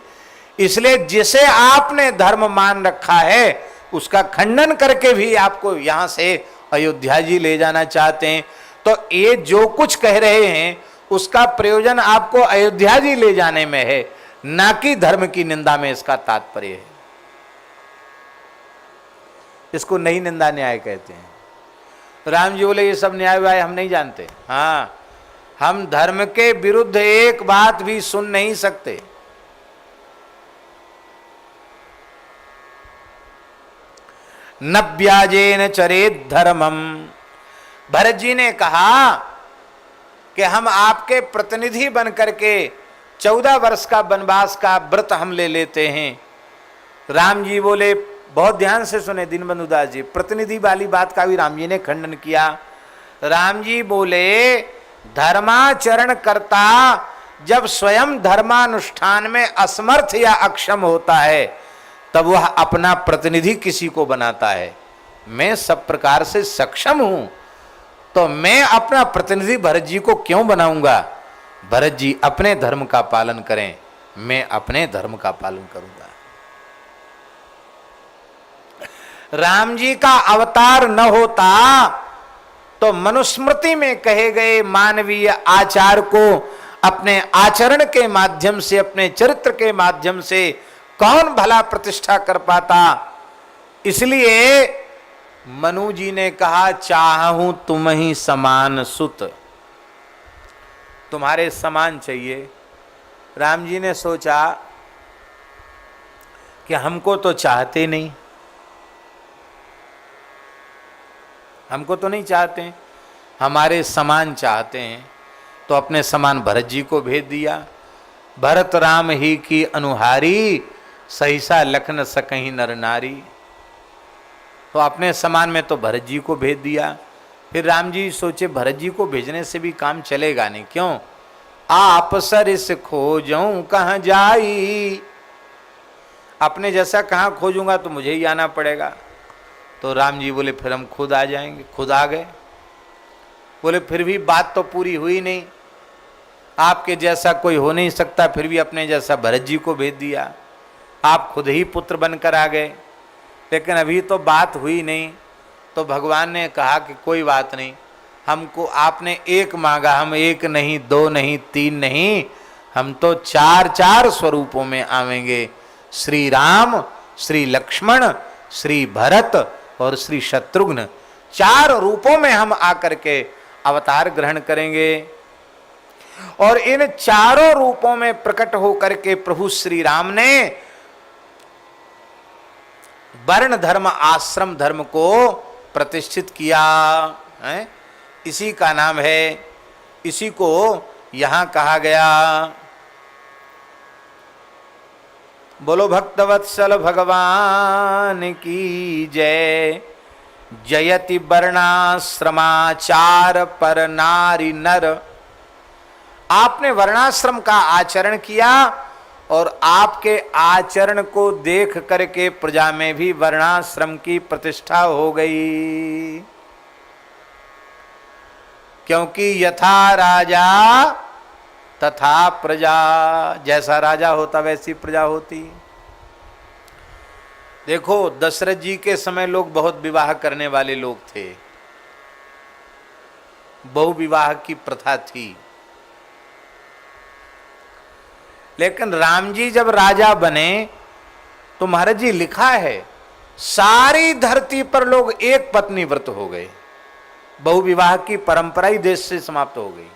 इसलिए जिसे आपने धर्म मान रखा है उसका खंडन करके भी आपको यहां से अयोध्या जी ले जाना चाहते हैं। तो ये जो कुछ कह रहे हैं उसका प्रयोजन आपको अयोध्या जी ले जाने में है, ना कि धर्म की निंदा में इसका तात्पर्य है। इसको नई निंदा न्याय कहते हैं। राम जी बोले ये सब न्याय व्याय हम नहीं जानते। हाँ, हम धर्म के विरुद्ध एक बात भी सुन नहीं सकते। न व्याजेन चरेत धर्मम। भरत जी ने कहा कि हम आपके प्रतिनिधि बन करके 14 वर्ष का वनवास का व्रत हम ले लेते हैं। राम जी बोले, बहुत ध्यान से सुने दीनबंधु दास जी, प्रतिनिधि वाली बात का भी राम जी ने खंडन किया। राम जी बोले, धर्माचरण करता जब स्वयं धर्मानुष्ठान में असमर्थ या अक्षम होता है तब वह अपना प्रतिनिधि किसी को बनाता है। मैं सब प्रकार से सक्षम हूं तो मैं अपना प्रतिनिधि भरत जी को क्यों बनाऊंगा। भरत जी अपने धर्म का पालन करें, मैं अपने धर्म का पालन करूंगा। राम जी का अवतार न होता तो मनुस्मृति में कहे गए मानवीय आचार को अपने आचरण के माध्यम से, अपने चरित्र के माध्यम से कौन भला प्रतिष्ठा कर पाता। इसलिए मनु जी ने कहा, चाहूं तुम ही समान सुत, तुम्हारे समान चाहिए। राम जी ने सोचा कि हमको तो चाहते नहीं, हमको तो नहीं चाहते, हमारे समान चाहते हैं। तो अपने समान भरत जी को भेज दिया। भरत राम ही की अनुहारी, सहिसा लखन सकहीं नर नारी। तो अपने समान में तो भरत जी को भेज दिया। फिर राम जी सोचे भरत जी को भेजने से भी काम चलेगा नहीं, क्यों, आप सरिस खोजऊं कहाँ जाई, अपने जैसा कहाँ खोजूंगा, तो मुझे ही आना पड़ेगा। तो राम जी बोले फिर हम खुद आ जाएंगे। खुद आ गए। बोले फिर भी बात तो पूरी हुई नहीं, आपके जैसा कोई हो नहीं सकता, फिर भी अपने जैसा भरत जी को भेज दिया। आप खुद ही पुत्र बनकर आ गए, लेकिन अभी तो बात हुई नहीं। तो भगवान ने कहा कि कोई बात नहीं, हमको आपने एक मांगा, हम एक नहीं, दो नहीं, तीन नहीं, हम तो 4 स्वरूपों में आवेंगे। श्री राम, श्री लक्ष्मण, श्री भरत और श्री शत्रुघ्न, 4 रूपों में हम आकर के अवतार ग्रहण करेंगे। और इन 4 रूपों में प्रकट होकर के प्रभु श्री राम ने वर्ण धर्म, आश्रम धर्म को प्रतिष्ठित किया है। इसी का नाम है, इसी को यहां कहा गया। बोलो भक्तवत्सल भगवान की जय। जयति वर्णाश्रमाचार पर नारी नर। आपने वर्णाश्रम का आचरण किया और आपके आचरण को देख करके प्रजा में भी वर्णाश्रम की प्रतिष्ठा हो गई। क्योंकि यथा राजा तथा प्रजा, जैसा राजा होता वैसी प्रजा होती। देखो दशरथ जी के समय लोग बहुत विवाह करने वाले लोग थे, बहु विवाह की प्रथा थी। लेकिन राम जी जब राजा बने तो महाराज जी लिखा है सारी धरती पर लोग एक पत्नी व्रत हो गए, बहु विवाह की परंपरा ही देश से समाप्त हो गई।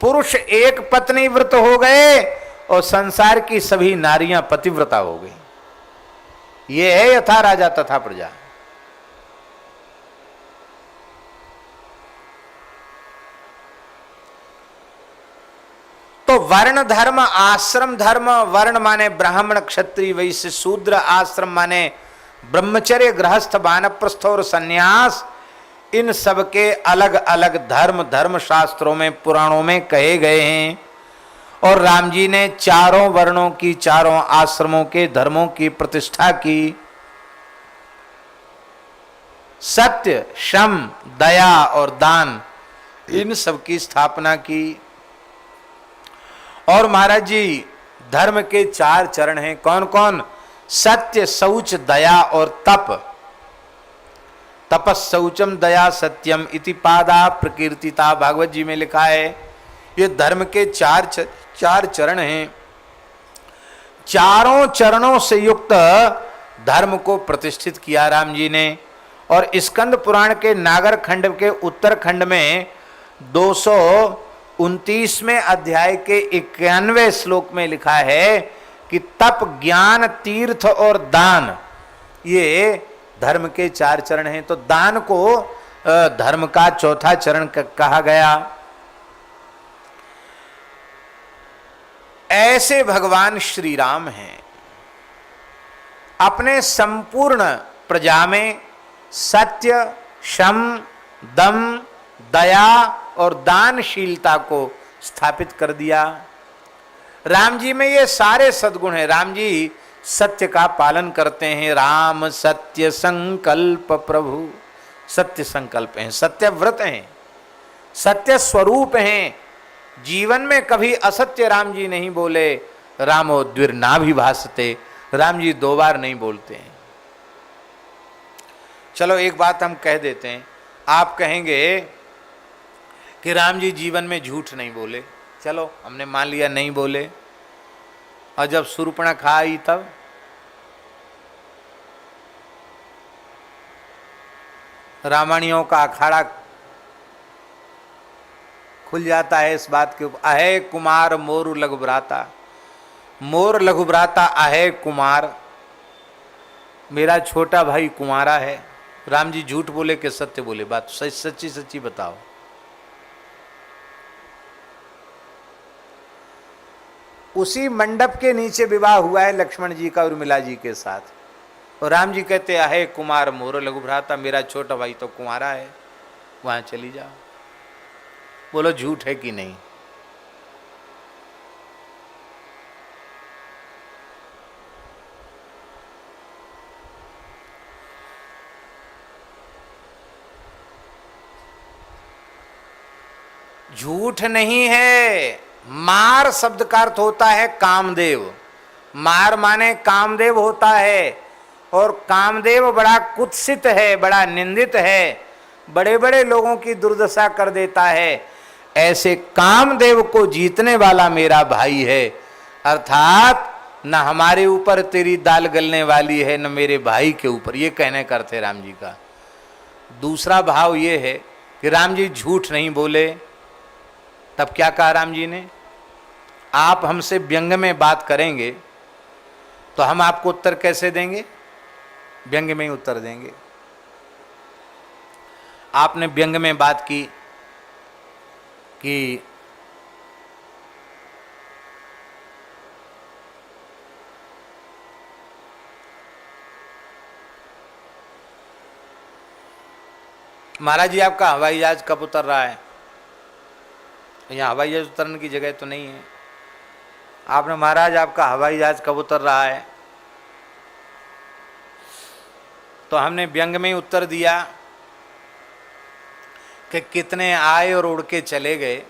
पुरुष एक पत्नी व्रत हो गए और संसार की सभी नारियां पतिव्रता हो गई। ये है यथा राजा तथा प्रजा। तो तो वर्ण धर्म, आश्रम धर्म, वर्ण माने ब्राह्मण क्षत्रिय वैश्य शूद्र, आश्रम माने ब्रह्मचर्य गृहस्थ वानप्रस्थ और सन्यास, इन सब के अलग अलग धर्म धर्म शास्त्रों में पुराणों में कहे गए हैं। और राम जी ने चारों वर्णों की, चारों आश्रमों के धर्मों की प्रतिष्ठा की। सत्य, शम, दया और दान, इन सब की स्थापना की। और महाराज जी धर्म के 4 चरण हैं। कौन कौन? सत्य, शौच, दया और तप। तपस शौचम दया सत्यम इति पादा प्रकीर्तिता, भागवत जी में लिखा है। ये धर्म के 4 चरण हैं। चारों चरणों से युक्त धर्म को प्रतिष्ठित किया राम जी ने। और स्कंद पुराण के नागर खंड के उत्तरखंड में 229वें अध्याय के 91वें श्लोक में लिखा है कि तप, ज्ञान, तीर्थ और दान, ये धर्म के 4 चरण हैं। तो दान को धर्म का चौथा चरण कहा गया। ऐसे भगवान श्री राम हैं। अपने संपूर्ण प्रजा में सत्य, शम, दम, दया और दानशीलता को स्थापित कर दिया। राम जी में ये सारे सद्गुण हैं। राम जी सत्य का पालन करते हैं। राम सत्य संकल्प प्रभु, सत्य संकल्प हैं, सत्य व्रत हैं, सत्य स्वरूप हैं। जीवन में कभी असत्य राम जी नहीं बोले। रामो द्विर्नाभि भासते, राम जी 2 बार नहीं बोलते हैं। चलो एक बात हम कह देते हैं। आप कहेंगे कि राम जी जीवन में झूठ नहीं बोले। चलो हमने मान लिया नहीं बोले। और जब शूर्पणखा आई तब रामायणियों का अखाड़ा खुल जाता है इस बात के ऊपर। अहे कुमार मोर लघुभ्राता, मोर लघुभ्राता अहे कुमार, मेरा छोटा भाई कुमारा है। राम जी झूठ बोले कि सत्य बोले? बात सच्ची सच्ची बताओ। उसी मंडप के नीचे विवाह हुआ है लक्ष्मण जी का उर्मिला जी के साथ। और राम जी कहते अहे कुमार मोर लघुभ्राता, मेरा छोटा भाई तो कुंवारा है, वहां चली जाओ। बोलो झूठ है कि नहीं? झूठ नहीं है। मार शब्द का अर्थ होता है कामदेव। मार माने कामदेव होता है। और कामदेव बड़ा कुत्सित है, बड़ा निंदित है, बड़े बड़े लोगों की दुर्दशा कर देता है। ऐसे कामदेव को जीतने वाला मेरा भाई है। अर्थात न हमारे ऊपर तेरी दाल गलने वाली है, न मेरे भाई के ऊपर। ये कहने का अर्थ है राम जी का। दूसरा भाव ये है कि राम जी झूठ नहीं बोले। तब क्या कहा राम जी ने? आप हमसे व्यंग में बात करेंगे तो हम आपको उत्तर कैसे देंगे? व्यंग में ही उत्तर देंगे। आपने व्यंग में बात की कि महाराज जी आपका हवाई जहाज कब उतर रहा है? यहाँ हवाई जहाज उतरने की जगह तो नहीं है। आपने महाराज आपका हवाई जहाज कब उतर रहा है? तो हमने व्यंग में ही उत्तर दिया कि कितने आए और उड़ के चले गए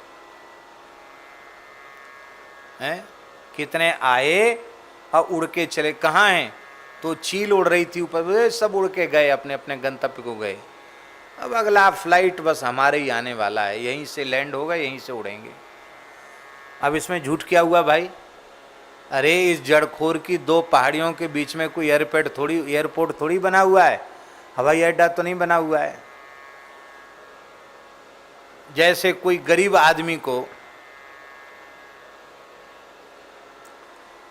हैं। कितने आए और उड़ के चले, कहाँ हैं? तो चील उड़ रही थी ऊपर, सब उड़ के गए, अपने अपने गंतव्य को गए। अब अगला फ्लाइट बस हमारे ही आने वाला है, यहीं से लैंड होगा, यहीं से उड़ेंगे। अब इसमें झूठ क्या हुआ भाई? अरे इस जड़खोर की 2 पहाड़ियों के बीच में कोई एयरपोर्ट थोड़ी बना हुआ है, हवाई अड्डा तो नहीं बना हुआ है। जैसे कोई गरीब आदमी को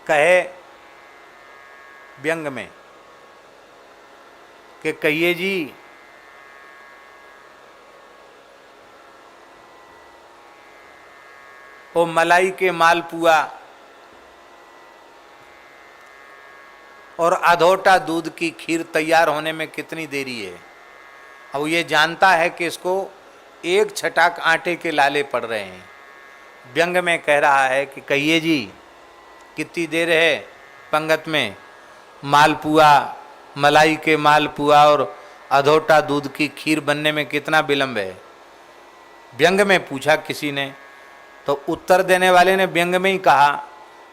कहे व्यंग में कि कहिए जी वो मलाई के मालपुआ और अधोटा दूध की खीर तैयार होने में कितनी देरी है। अब ये जानता है कि इसको एक छटाक आटे के लाले पड़ रहे हैं। व्यंग में कह रहा है कि कहिए जी कितनी देर है पंगत में, मालपुआ, मलाई के मालपुआ और अधोटा दूध की खीर बनने में कितना विलंब है। व्यंग में पूछा किसी ने, तो उत्तर देने वाले ने व्यंग में ही कहा,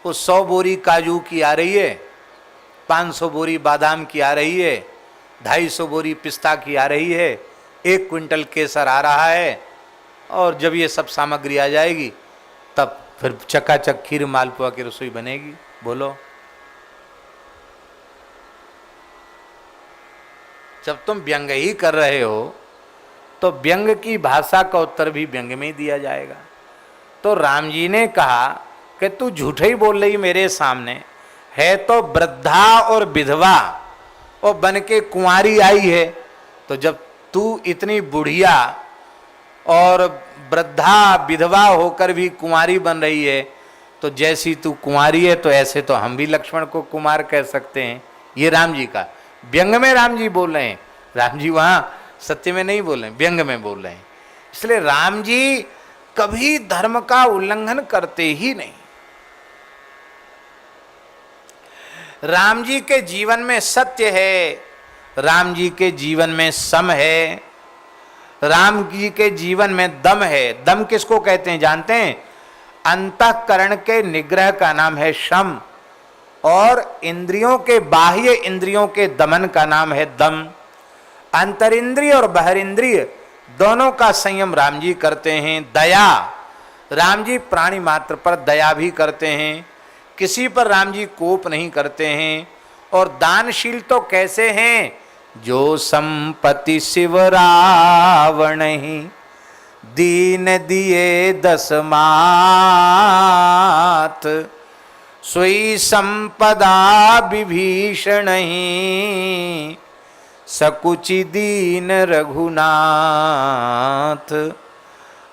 वो 100 बोरी काजू की आ रही है, 500 बोरी बादाम की आ रही है, 250 बोरी पिस्ता की आ रही है, 1 क्विंटल केसर आ रहा है, और जब ये सब सामग्री आ जाएगी तब फिर चकाचक खीर मालपुआ की रसोई बनेगी। बोलो, जब तुम व्यंग ही कर रहे हो तो व्यंग की भाषा का उत्तर भी व्यंग में ही दिया जाएगा। तो राम जी ने कहा कि तू झूठे ही बोल रही मेरे सामने, है तो वृद्धा और विधवा और बन के कुंवारी आई है। तो जब तू इतनी बुढ़िया और वृद्धा विधवा होकर भी कुंवारी बन रही है, तो जैसी तू कुंवारी है तो ऐसे तो हम भी लक्ष्मण को कुमार कह सकते हैं। ये राम जी का व्यंग में राम जी बोल रहे हैं। राम जी वहां सत्य में नहीं बोल रहे हैं, व्यंग में बोल रहे हैं। इसलिए राम जी कभी धर्म का उल्लंघन करते ही नहीं। राम जी के जीवन में सत्य है, राम जी के जीवन में सम है, राम जी के जीवन में दम है। दम किसको कहते हैं जानते हैं? अंतःकरण के निग्रह का नाम है शम, और इंद्रियों के बाह्य इंद्रियों के दमन का नाम है दम। अंतरिंद्रिय और बहिरिंद्रिय दोनों का संयम राम जी करते हैं। दया, राम जी प्राणी मात्र पर दया भी करते हैं, किसी पर राम जी कोप नहीं करते हैं। और दानशील तो कैसे हैं? जो संपत्ति शिव रावण ही दीन दिए 10 मात, सोई संपदा विभीषण ही सकुचि दीन रघुनाथ।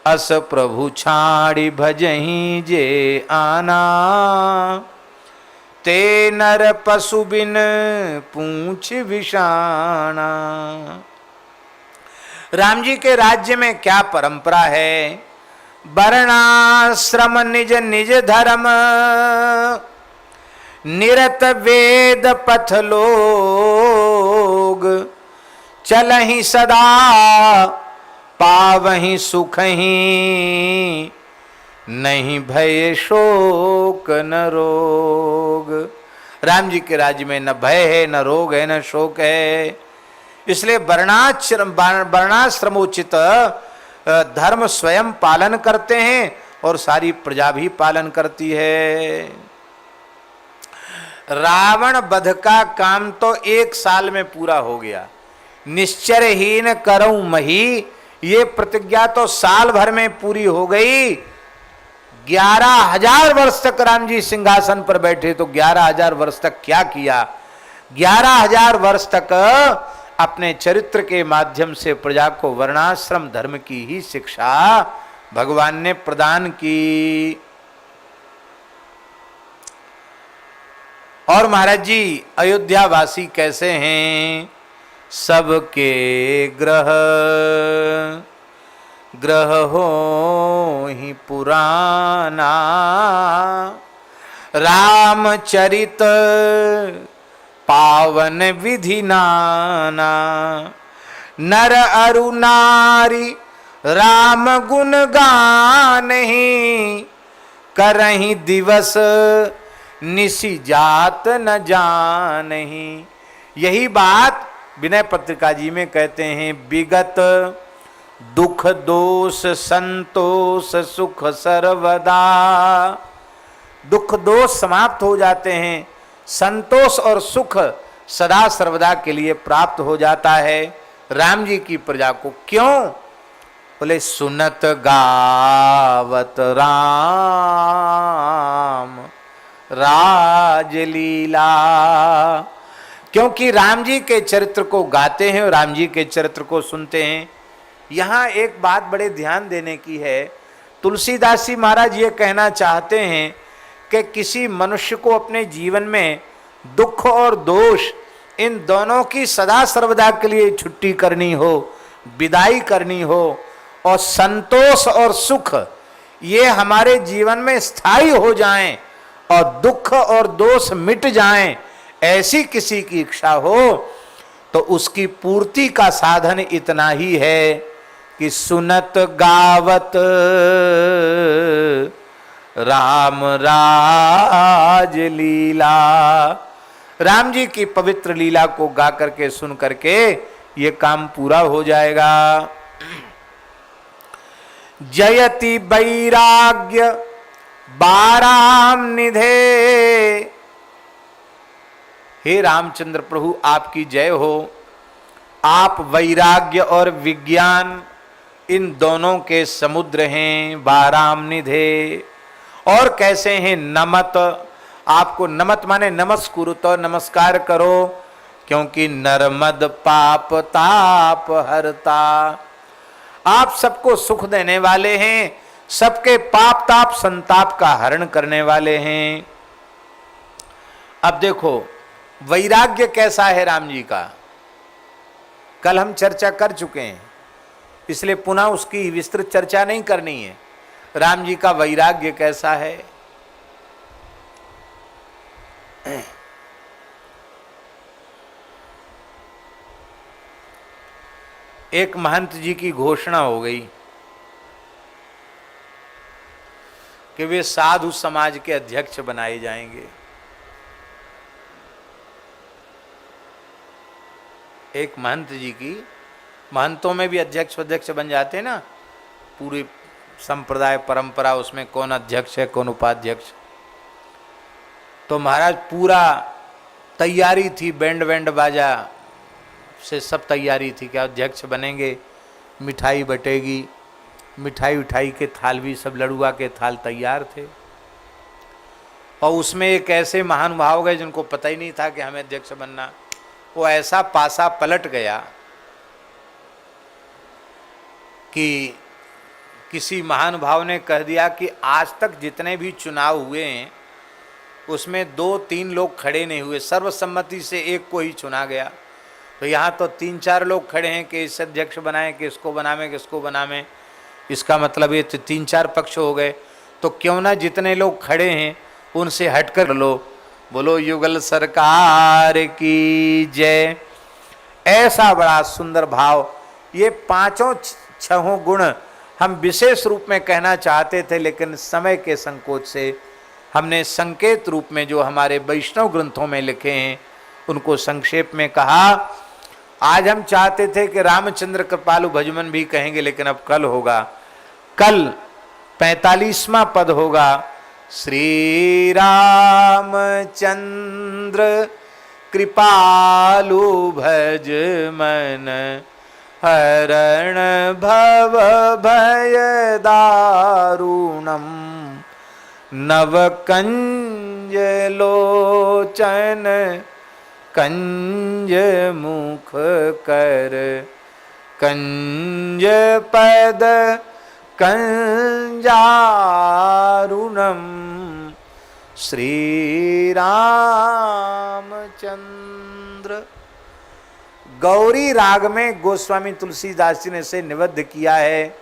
अस प्रभु छाड़ी भजही जे आना, ते नर पशु बिन पूछ विषाणा। राम जी के राज्य में क्या परंपरा है? वर्णाश्रम निज निज धर्म, निरत वेद पथ लोग। चलहि सदा पावहि सुख ही, नहीं भय शोक न रोग। राम जी के राज्य में न भय है, न रोग है, न शोक है। इसलिए वर्णाश्रमोचित धर्म स्वयं पालन करते हैं और सारी प्रजा भी पालन करती है। रावण वध का काम तो 1 साल में पूरा हो गया। निश्चरहीन करऊं मही, ये प्रतिज्ञा तो साल भर में पूरी हो गई। 11,000 वर्ष तक राम जी सिंहासन पर बैठे, तो 11,000 वर्ष तक क्या किया? 11,000 वर्ष तक अपने चरित्र के माध्यम से प्रजा को वर्णाश्रम धर्म की ही शिक्षा भगवान ने प्रदान की। और महाराज जी अयोध्या वासी कैसे हैं? सबके ग्रह ग्रह हो ही पुराना, रामचरित पावन विधि नाना। नर अरु नारी राम गुण गानहि, करहि दिवस निशि जात न जानहि। यही बात विनय पत्रिका जी में कहते हैं, विगत दुख दोष संतोष सुख सर्वदा। दुख दोष समाप्त हो जाते हैं, संतोष और सुख सदा सर्वदा के लिए प्राप्त हो जाता है राम जी की प्रजा को। क्यों? बोले सुनत गावत राम राजलीला। क्योंकि राम जी के चरित्र को गाते हैं और राम जी के चरित्र को सुनते हैं। यहाँ एक बात बड़े ध्यान देने की है, तुलसीदास जी महाराज ये कहना चाहते हैं कि किसी मनुष्य को अपने जीवन में दुख और दोष इन दोनों की सदा सर्वदा के लिए छुट्टी करनी हो, विदाई करनी हो, और संतोष और सुख ये हमारे जीवन में स्थायी हो जाएं और दुख और दोष मिट जाएं, ऐसी किसी की इच्छा हो तो उसकी पूर्ति का साधन इतना ही है कि सुनत गावत राम राज लीला, राम जी की पवित्र लीला को गा करके सुन करके ये काम पूरा हो जाएगा। जयति वैराग्य बाराम निधे, हे रामचंद्र प्रभु आपकी जय हो। आप वैराग्य और विज्ञान इन दोनों के समुद्र हैं, बाराम निधे। और कैसे हैं? नमत, आपको नमत माने नमस्कुरु, तो नमस्कार करो, क्योंकि नर्मद पाप ताप हरता, आप सबको सुख देने वाले हैं, सबके पाप ताप संताप का हरण करने वाले हैं। अब देखो वैराग्य कैसा है राम जी का, कल हम चर्चा कर चुके हैं, इसलिए पुनः उसकी विस्तृत चर्चा नहीं करनी है। राम जी का वैराग्य कैसा है? एक महंत जी की घोषणा हो गई कि वे साधु समाज के अध्यक्ष बनाए जाएंगे। एक महंत जी की, महंतों में भी अध्यक्ष बन जाते हैं ना, पूरी संप्रदाय परंपरा, उसमें कौन अध्यक्ष है कौन उपाध्यक्ष। तो महाराज पूरा तैयारी थी, बैंड वैंड बाजा से सब तैयारी थी कि अध्यक्ष बनेंगे, मिठाई बटेगी, मिठाई उठाई के थाल भी सब लड़ुआ के थाल तैयार थे। और उसमें एक ऐसे महानुभाव गए जिनको पता ही नहीं था कि हमें अध्यक्ष बनना, वो ऐसा पासा पलट गया कि किसी महानुभाव ने कह दिया कि आज तक जितने भी चुनाव हुए हैं उसमें 2-3 लोग खड़े नहीं हुए, सर्वसम्मति से एक को ही चुना गया। तो यहाँ तो 3-4 लोग खड़े हैं कि इस अध्यक्ष बनाएं, कि इसको बनावें, किसको बनावें। इसका मतलब ये 3-4 पक्ष हो गए। तो क्यों ना जितने लोग खड़े हैं उनसे हटकर लो, बोलो युगल सरकार की जय। ऐसा बड़ा सुंदर भाव, ये 5-6 गुण हम विशेष रूप में कहना चाहते थे, लेकिन समय के संकोच से हमने संकेत रूप में जो हमारे वैष्णव ग्रंथों में लिखे हैं उनको संक्षेप में कहा। आज हम चाहते थे कि रामचंद्र कृपालु भजमन भी कहेंगे, लेकिन अब कल होगा। कल 45वां पद होगा, श्री रामचंद्र कृपालु भजमन हरण भव भय दारुणम नव कंज लोचन कंज मुख कर कंज पद कंजारुणम श्री रामचंद्र। गौरी राग में गोस्वामी तुलसीदास जी ने इसे निबद्ध किया है।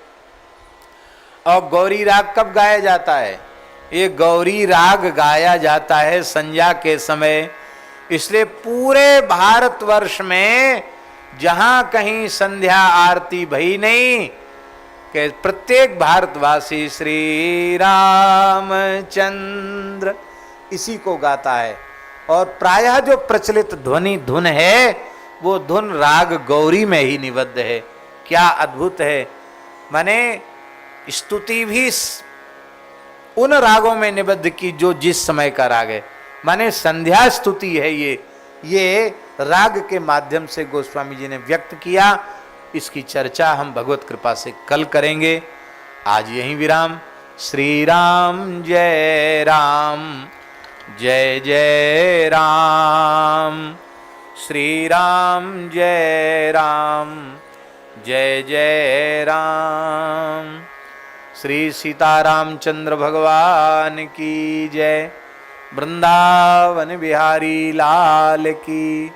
और गौरी राग कब गाया जाता है? ये गौरी राग गाया जाता है संध्या के समय। इसलिए पूरे भारतवर्ष में जहां कहीं संध्या आरती भई नहीं कि प्रत्येक भारतवासी श्री रामचंद्र इसी को गाता है। और प्रायः जो प्रचलित धुन है वो धुन राग गौरी में ही निबद्ध है। क्या अद्भुत है! माने स्तुति भी उन रागों में निबद्ध की जो जिस समय का राग है। माने संध्या स्तुति है ये राग के माध्यम से गोस्वामी जी ने व्यक्त किया। इसकी चर्चा हम भगवत कृपा से कल करेंगे। आज यहीं विराम। श्री राम जय राम, जय जय राम। श्री राम जय राम, जय जय राम। श्री सीतारामचंद्र भगवान की जय। वृंदावन बिहारी लाल की,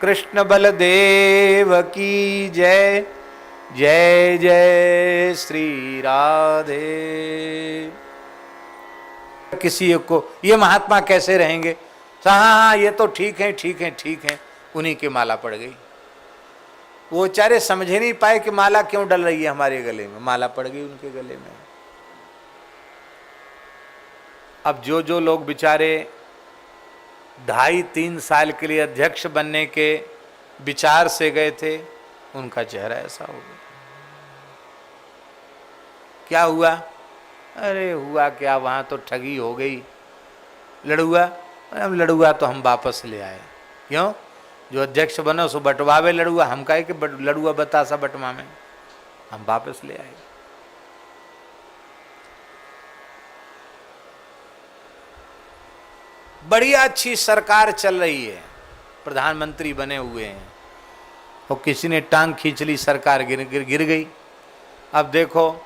कृष्ण बलदेव की जय। जय जय श्री राधे। किसी को ये महात्मा कैसे रहेंगे? हाँ ये तो ठीक है ठीक है ठीक है, उन्हीं की माला पड़ गई। वो बेचारे समझे नहीं पाए कि माला क्यों डल रही है हमारे गले में, माला पड़ गई उनके गले में। अब जो जो लोग बेचारे 2.5-3 साल के लिए अध्यक्ष बनने के विचार से गए थे, उनका चेहरा ऐसा हो गया। क्या हुआ? अरे हुआ क्या, वहां तो ठगी हो गई, लड़ुआ। हम लड़ुआ तो हम वापस ले आए। क्यों? जो अध्यक्ष बनो सो बंटवावे लड़ुआ, हम कहे कि लड़ुआ बतासा बंटवा में, हम वापस ले आए। बढ़िया अच्छी सरकार चल रही है, प्रधानमंत्री बने हुए हैं, और किसी ने टांग खींच ली, सरकार गिर गई। अब देखो,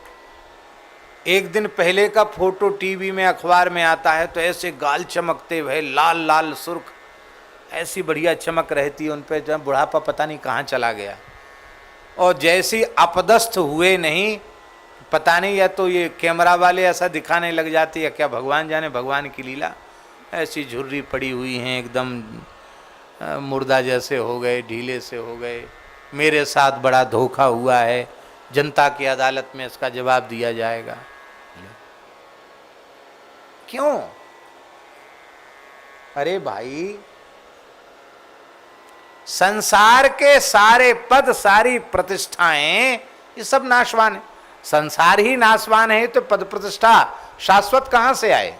एक दिन पहले का फोटो टीवी में अखबार में आता है तो ऐसे गाल चमकते हुए, लाल लाल सुर्ख, ऐसी बढ़िया चमक रहती है उन पे, जब बुढ़ापा पता नहीं कहाँ चला गया। और जैसी अपदस्थ हुए नहीं, पता नहीं या तो ये कैमरा वाले ऐसा दिखाने लग जाते या क्या, भगवान जाने, भगवान की लीला। ऐसी झुर्री पड़ी हुई हैं, एकदम मुर्दा जैसे हो गए, ढीले से हो गए। मेरे साथ बड़ा धोखा हुआ है, जनता की अदालत में इसका जवाब दिया जाएगा। क्यों? अरे भाई, संसार के सारे पद, सारी प्रतिष्ठाएं, ये सब नाशवान है। संसार ही नाशवान है तो पद प्रतिष्ठा शाश्वत कहां से आए?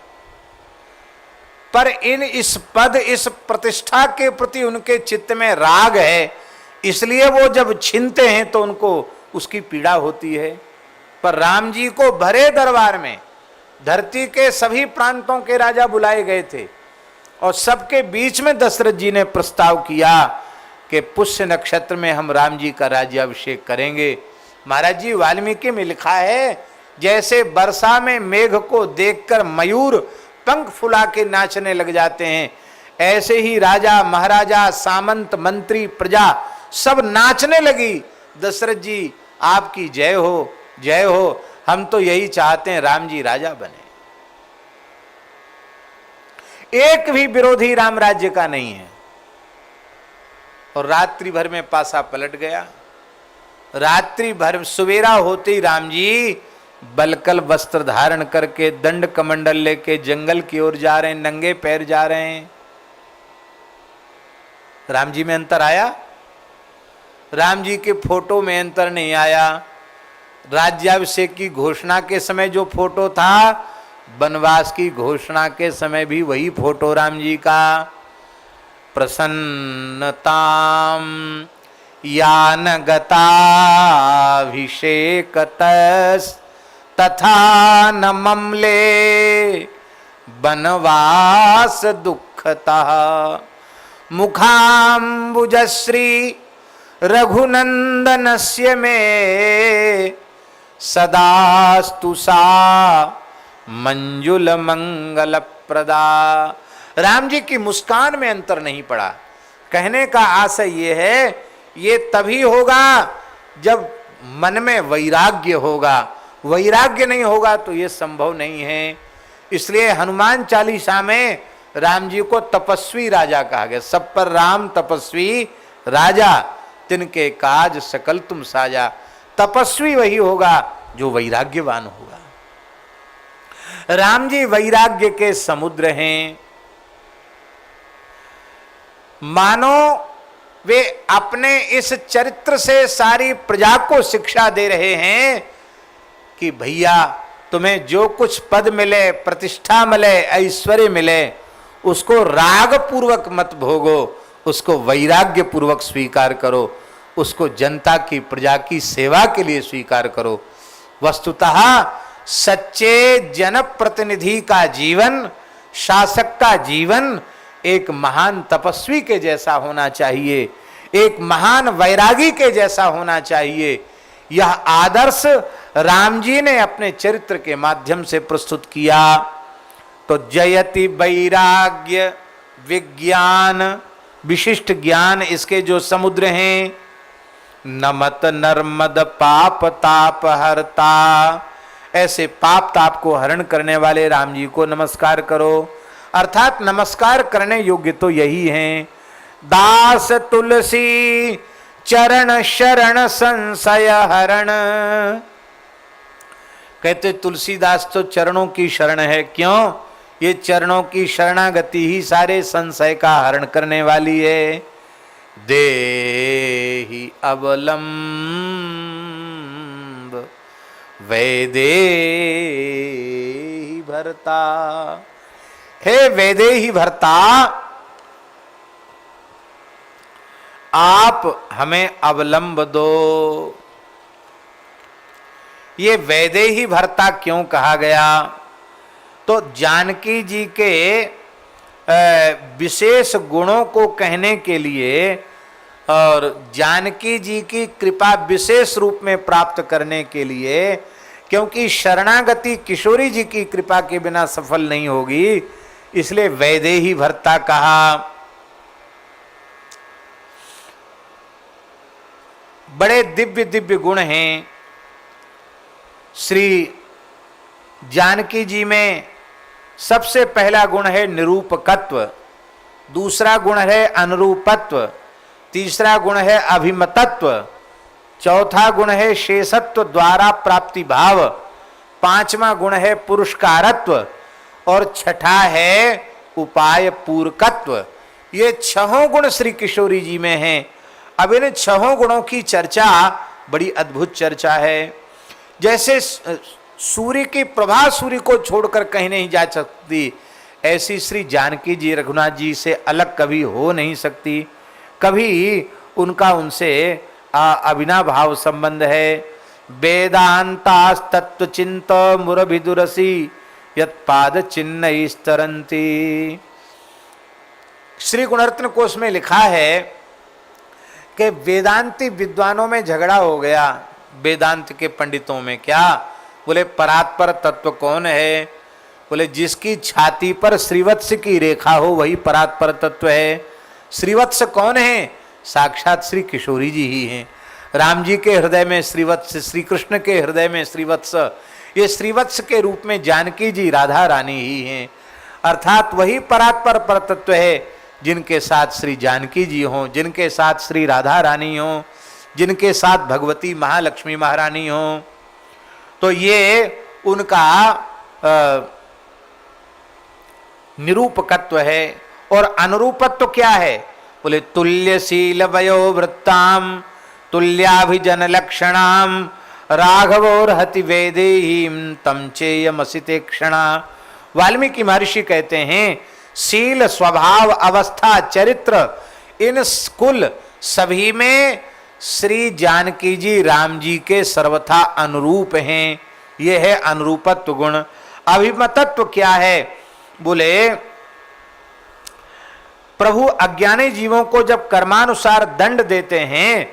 पर इस पद, इस प्रतिष्ठा के प्रति उनके चित्त में राग है, इसलिए वो जब छीनते हैं तो उनको उसकी पीड़ा होती है। पर राम जी को भरे दरबार में धरती के सभी प्रांतों के राजा बुलाए गए थे, और सबके बीच में दशरथ जी ने प्रस्ताव किया कि पुष्य नक्षत्र में हम राम जी का राज्याभिषेक करेंगे। महाराज जी, वाल्मीकि में लिखा है, जैसे वर्षा में मेघ को देखकर मयूर पंख फुला के नाचने लग जाते हैं, ऐसे ही राजा महाराजा सामंत मंत्री प्रजा सब नाचने लगी। दशरथ जी आपकी जय हो, जय हो, हम तो यही चाहते हैं राम जी राजा बने। एक भी विरोधी राम राज्य का नहीं है। और रात्रि भर में पासा पलट गया। रात्रि भर, सवेरा होते ही राम जी बलकल वस्त्र धारण करके, दंड कमंडल लेके जंगल की ओर जा रहे हैं, नंगे पैर जा रहे हैं। राम जी में अंतर आया? राम जी के फोटो में अंतर नहीं आया। राज्याभिषेक की घोषणा के समय जो फोटो था, वनवास की घोषणा के समय भी वही फोटो राम जी का। प्रसन्नताम यान गताभिषेकतस् तथा न ममले वनवास दुःखता मुखाम्बुजश्री रघुनंदनस्य में सदास्तु सा मंजुल मंगल प्रदा। राम जी की मुस्कान में अंतर नहीं पड़ा। कहने का आशय ये है, ये तभी होगा जब मन में वैराग्य होगा। वैराग्य नहीं होगा तो ये संभव नहीं है। इसलिए हनुमान चालीसा में राम जी को तपस्वी राजा कहा गया। सब पर राम तपस्वी राजा, तिनके काज सकल तुम साजा। तपस्वी वही होगा जो वैराग्यवान होगा। राम जी वैराग्य के समुद्र हैं। मानो वे अपने इस चरित्र से सारी प्रजा को शिक्षा दे रहे हैं कि भैया, तुम्हें जो कुछ पद मिले, प्रतिष्ठा मिले, ऐश्वर्य मिले, उसको राग पूर्वक मत भोगो, उसको वैराग्य पूर्वक स्वीकार करो, उसको जनता की, प्रजा की सेवा के लिए स्वीकार करो। वस्तुतः सच्चे जनप्रतिनिधि का जीवन, शासक का जीवन एक महान तपस्वी के जैसा होना चाहिए, एक महान वैरागी के जैसा होना चाहिए। यह आदर्श राम जी ने अपने चरित्र के माध्यम से प्रस्तुत किया। तो जयति वैराग्य विज्ञान, विशिष्ट ज्ञान इसके जो समुद्र हैं, नमत नर्मद पाप ताप हरता, ऐसे पाप ताप को हरण करने वाले राम जी को नमस्कार करो। अर्थात नमस्कार करने योग्य तो यही हैं। दास तुलसी चरण शरण संशय हरण, कहते तुलसीदास तो चरणों की शरण है। क्यों? ये चरणों की शरणागति ही सारे संशय का हरण करने वाली है। देहि अवलंब वैदेहि भरता, हे वैदेहि भरता, आप हमें अवलंब दो। ये वैदेही भरता क्यों कहा गया? तो जानकी जी के विशेष गुणों को कहने के लिए और जानकी जी की कृपा विशेष रूप में प्राप्त करने के लिए, क्योंकि शरणागति किशोरी जी की कृपा के बिना सफल नहीं होगी, इसलिए वैदेही भरता कहा। बड़े दिव्य दिव्य गुण हैं श्री जानकी जी में। सबसे पहला गुण है निरूपकत्व, दूसरा गुण है अनुरूपत्व, तीसरा गुण है अभिमतत्व, चौथा गुण है शेषत्व द्वारा प्राप्ति भाव, पांचवा गुण है पुरस्कारत्व और छठा है उपाय पूर्वकत्व। ये छहों गुण श्री किशोरी जी में हैं। अब इन छहों गुणों की चर्चा बड़ी अद्भुत चर्चा है। जैसे सूर्य की प्रभा सूर्य को छोड़कर कहीं नहीं जा सकती, ऐसी श्री जानकी जी रघुनाथ जी से अलग कभी हो नहीं सकती। कभी उनका उनसे अविनाभाव संबंध है। वेदांतास तत्व चिंत मुरभिदुरसी यत्पाद चिन्ह स्तरंती। श्री गुणरत्न कोश में लिखा है कि वेदांती विद्वानों में झगड़ा हो गया। वेदांत के पंडितों में क्या? बोले परात्पर तत्व कौन है? बोले जिसकी छाती पर श्रीवत्स की रेखा हो वही परात्पर तत्व है। श्रीवत्स कौन है? साक्षात श्री किशोरी जी ही हैं। राम जी के हृदय में श्रीवत्स, श्री कृष्ण के हृदय में श्रीवत्स, ये श्रीवत्स के रूप में जानकी जी राधा रानी ही हैं। अर्थात वही परात्पर पर तत्व है जिनके साथ श्री जानकी जी हों, जिनके साथ श्री राधा रानी हों, जिनके साथ भगवती महालक्ष्मी महारानी हों। तो ये उनका निरूपकत्व है। और अनुरूपत्व क्या है? बोले तुल्यशील वयोवृत्ताम तुल्याभिजन लक्षणाम राघवोर्हति वेदेहीम तम चेयमसिते क्षणा। वाल्मीकि महर्षि कहते हैं शील, स्वभाव, अवस्था, चरित्र, इन कुल सभी में श्री जानकी जी राम जी के सर्वथा अनुरूप हैं। ये है अनुरूपत्व गुण। अभिमतत्व क्या है? बोले प्रभु अज्ञानी जीवों को जब कर्मानुसार दंड देते हैं,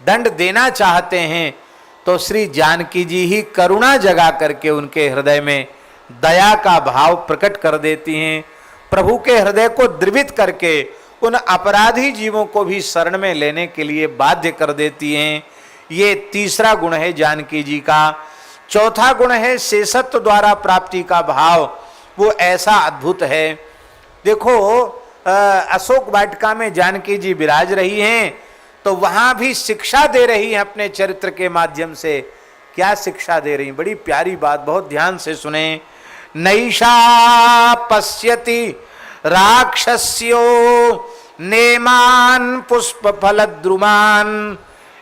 दंड देना चाहते हैं, तो श्री जानकी जी ही करुणा जगा करके उनके हृदय में दया का भाव प्रकट कर देती हैं। प्रभु के हृदय को द्रवित करके उन अपराधी जीवों को भी शरण में लेने के लिए बाध्य कर देती हैं। ये तीसरा गुण है जानकी जी का। चौथा गुण है शेषत्व द्वारा प्राप्ति का भाव। वो ऐसा अद्भुत है। देखो अशोक वाटिका में जानकी जी विराज रही हैं, तो वहां भी शिक्षा दे रही हैं अपने चरित्र के माध्यम से। क्या शिक्षा दे रही? बड़ी प्यारी बात, बहुत ध्यान से सुने। नैषा पश्यति राक्षस्यो नेमान पुष्प फलद्रुमान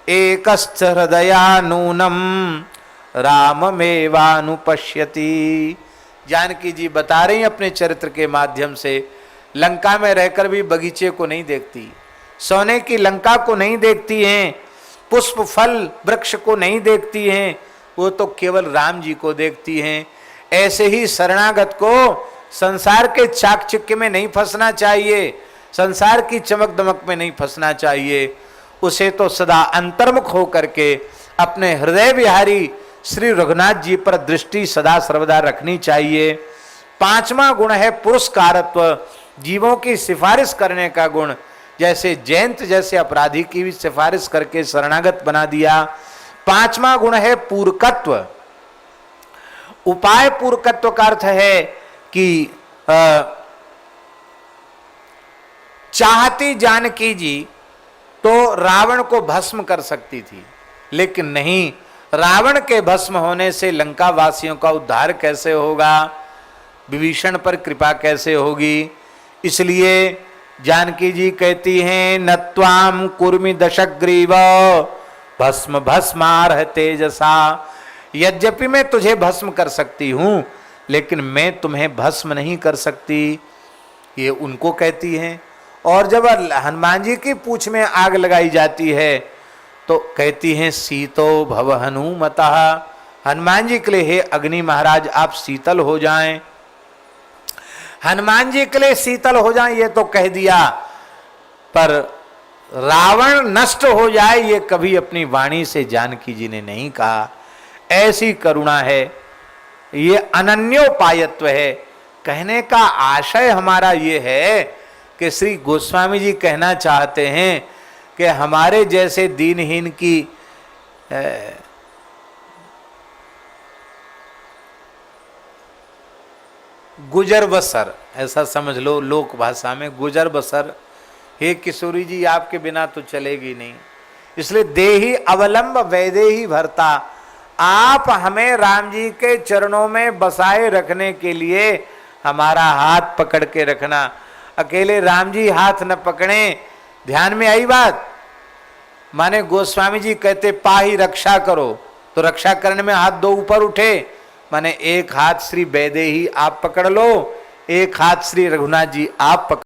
एकस्थ हृदयानूनम राममेवानुपश्यति। जानकी जी बता रही अपने चरित्र के माध्यम से, लंका में रहकर भी बगीचे को नहीं देखती, सोने की लंका को नहीं देखती हैं, पुष्प फल वृक्ष को नहीं देखती हैं, वो तो केवल राम जी को देखती हैं। ऐसे ही शरणागत को संसार के चाकचक्य में नहीं फंसना चाहिए, संसार की चमक दमक में नहीं फंसना चाहिए। उसे तो सदा अंतर्मुख होकर के अपने हृदय विहारी श्री रघुनाथ जी पर दृष्टि सदा सर्वदा रखनी चाहिए। पांचवा गुण है पुरस्कारत्व, जीवों की सिफारिश करने का गुण। जैसे जयंत जैसे अपराधी की भी सिफारिश करके शरणागत बना दिया। पांचवा गुण है पूरकत्व। उपाय पूरकत्व का अर्थ है कि चाहती जानकी जी तो रावण को भस्म कर सकती थी, लेकिन नहीं, रावण के भस्म होने से लंका वासियों का उद्धार कैसे होगा, विभीषण पर कृपा कैसे होगी। इसलिए जानकी जी कहती हैं, नत्वाम कुर्मि दशग्रीव भस्म भस्मार्ह तेजसा। यद्यपि मैं तुझे भस्म कर सकती हूं, लेकिन मैं तुम्हें भस्म नहीं कर सकती, ये उनको कहती हैं। और जब हनुमान जी की पूंछ में आग लगाई जाती है तो कहती हैं, शीतो भव हनुमतः, हनुमान जी के लिए हे अग्नि महाराज आप शीतल हो जाएं। हनुमान जी के लिए शीतल हो जाएं ये तो कह दिया, पर रावण नष्ट हो जाए ये कभी अपनी वाणी से जानकी जी ने नहीं कहा। ऐसी करुणा है, ये अनन्योपायत्व है। कहने का आशय हमारा ये है कि श्री गोस्वामी जी कहना चाहते हैं कि हमारे जैसे दीनहीन की गुजर बसर, ऐसा समझ लो लोक भाषा में गुजर बसर, हे किशोरी जी आपके बिना तो चलेगी नहीं। इसलिए देही अवलंब वैदेही भरता, आप हमें राम जी के चरणों में बसाए रखने के लिए हमारा हाथ पकड़ के रखना। अकेले राम जी हाथ न पकड़े, ध्यान में आई बात। माने गोस्वामी जी कहते पाही रक्षा करो, तो रक्षा करने में हाथ दो ऊपर उठे, माने एक हाथ श्री वैदेही आप पकड़ लो, एक हाथ श्री रघुनाथ जी आप पकड़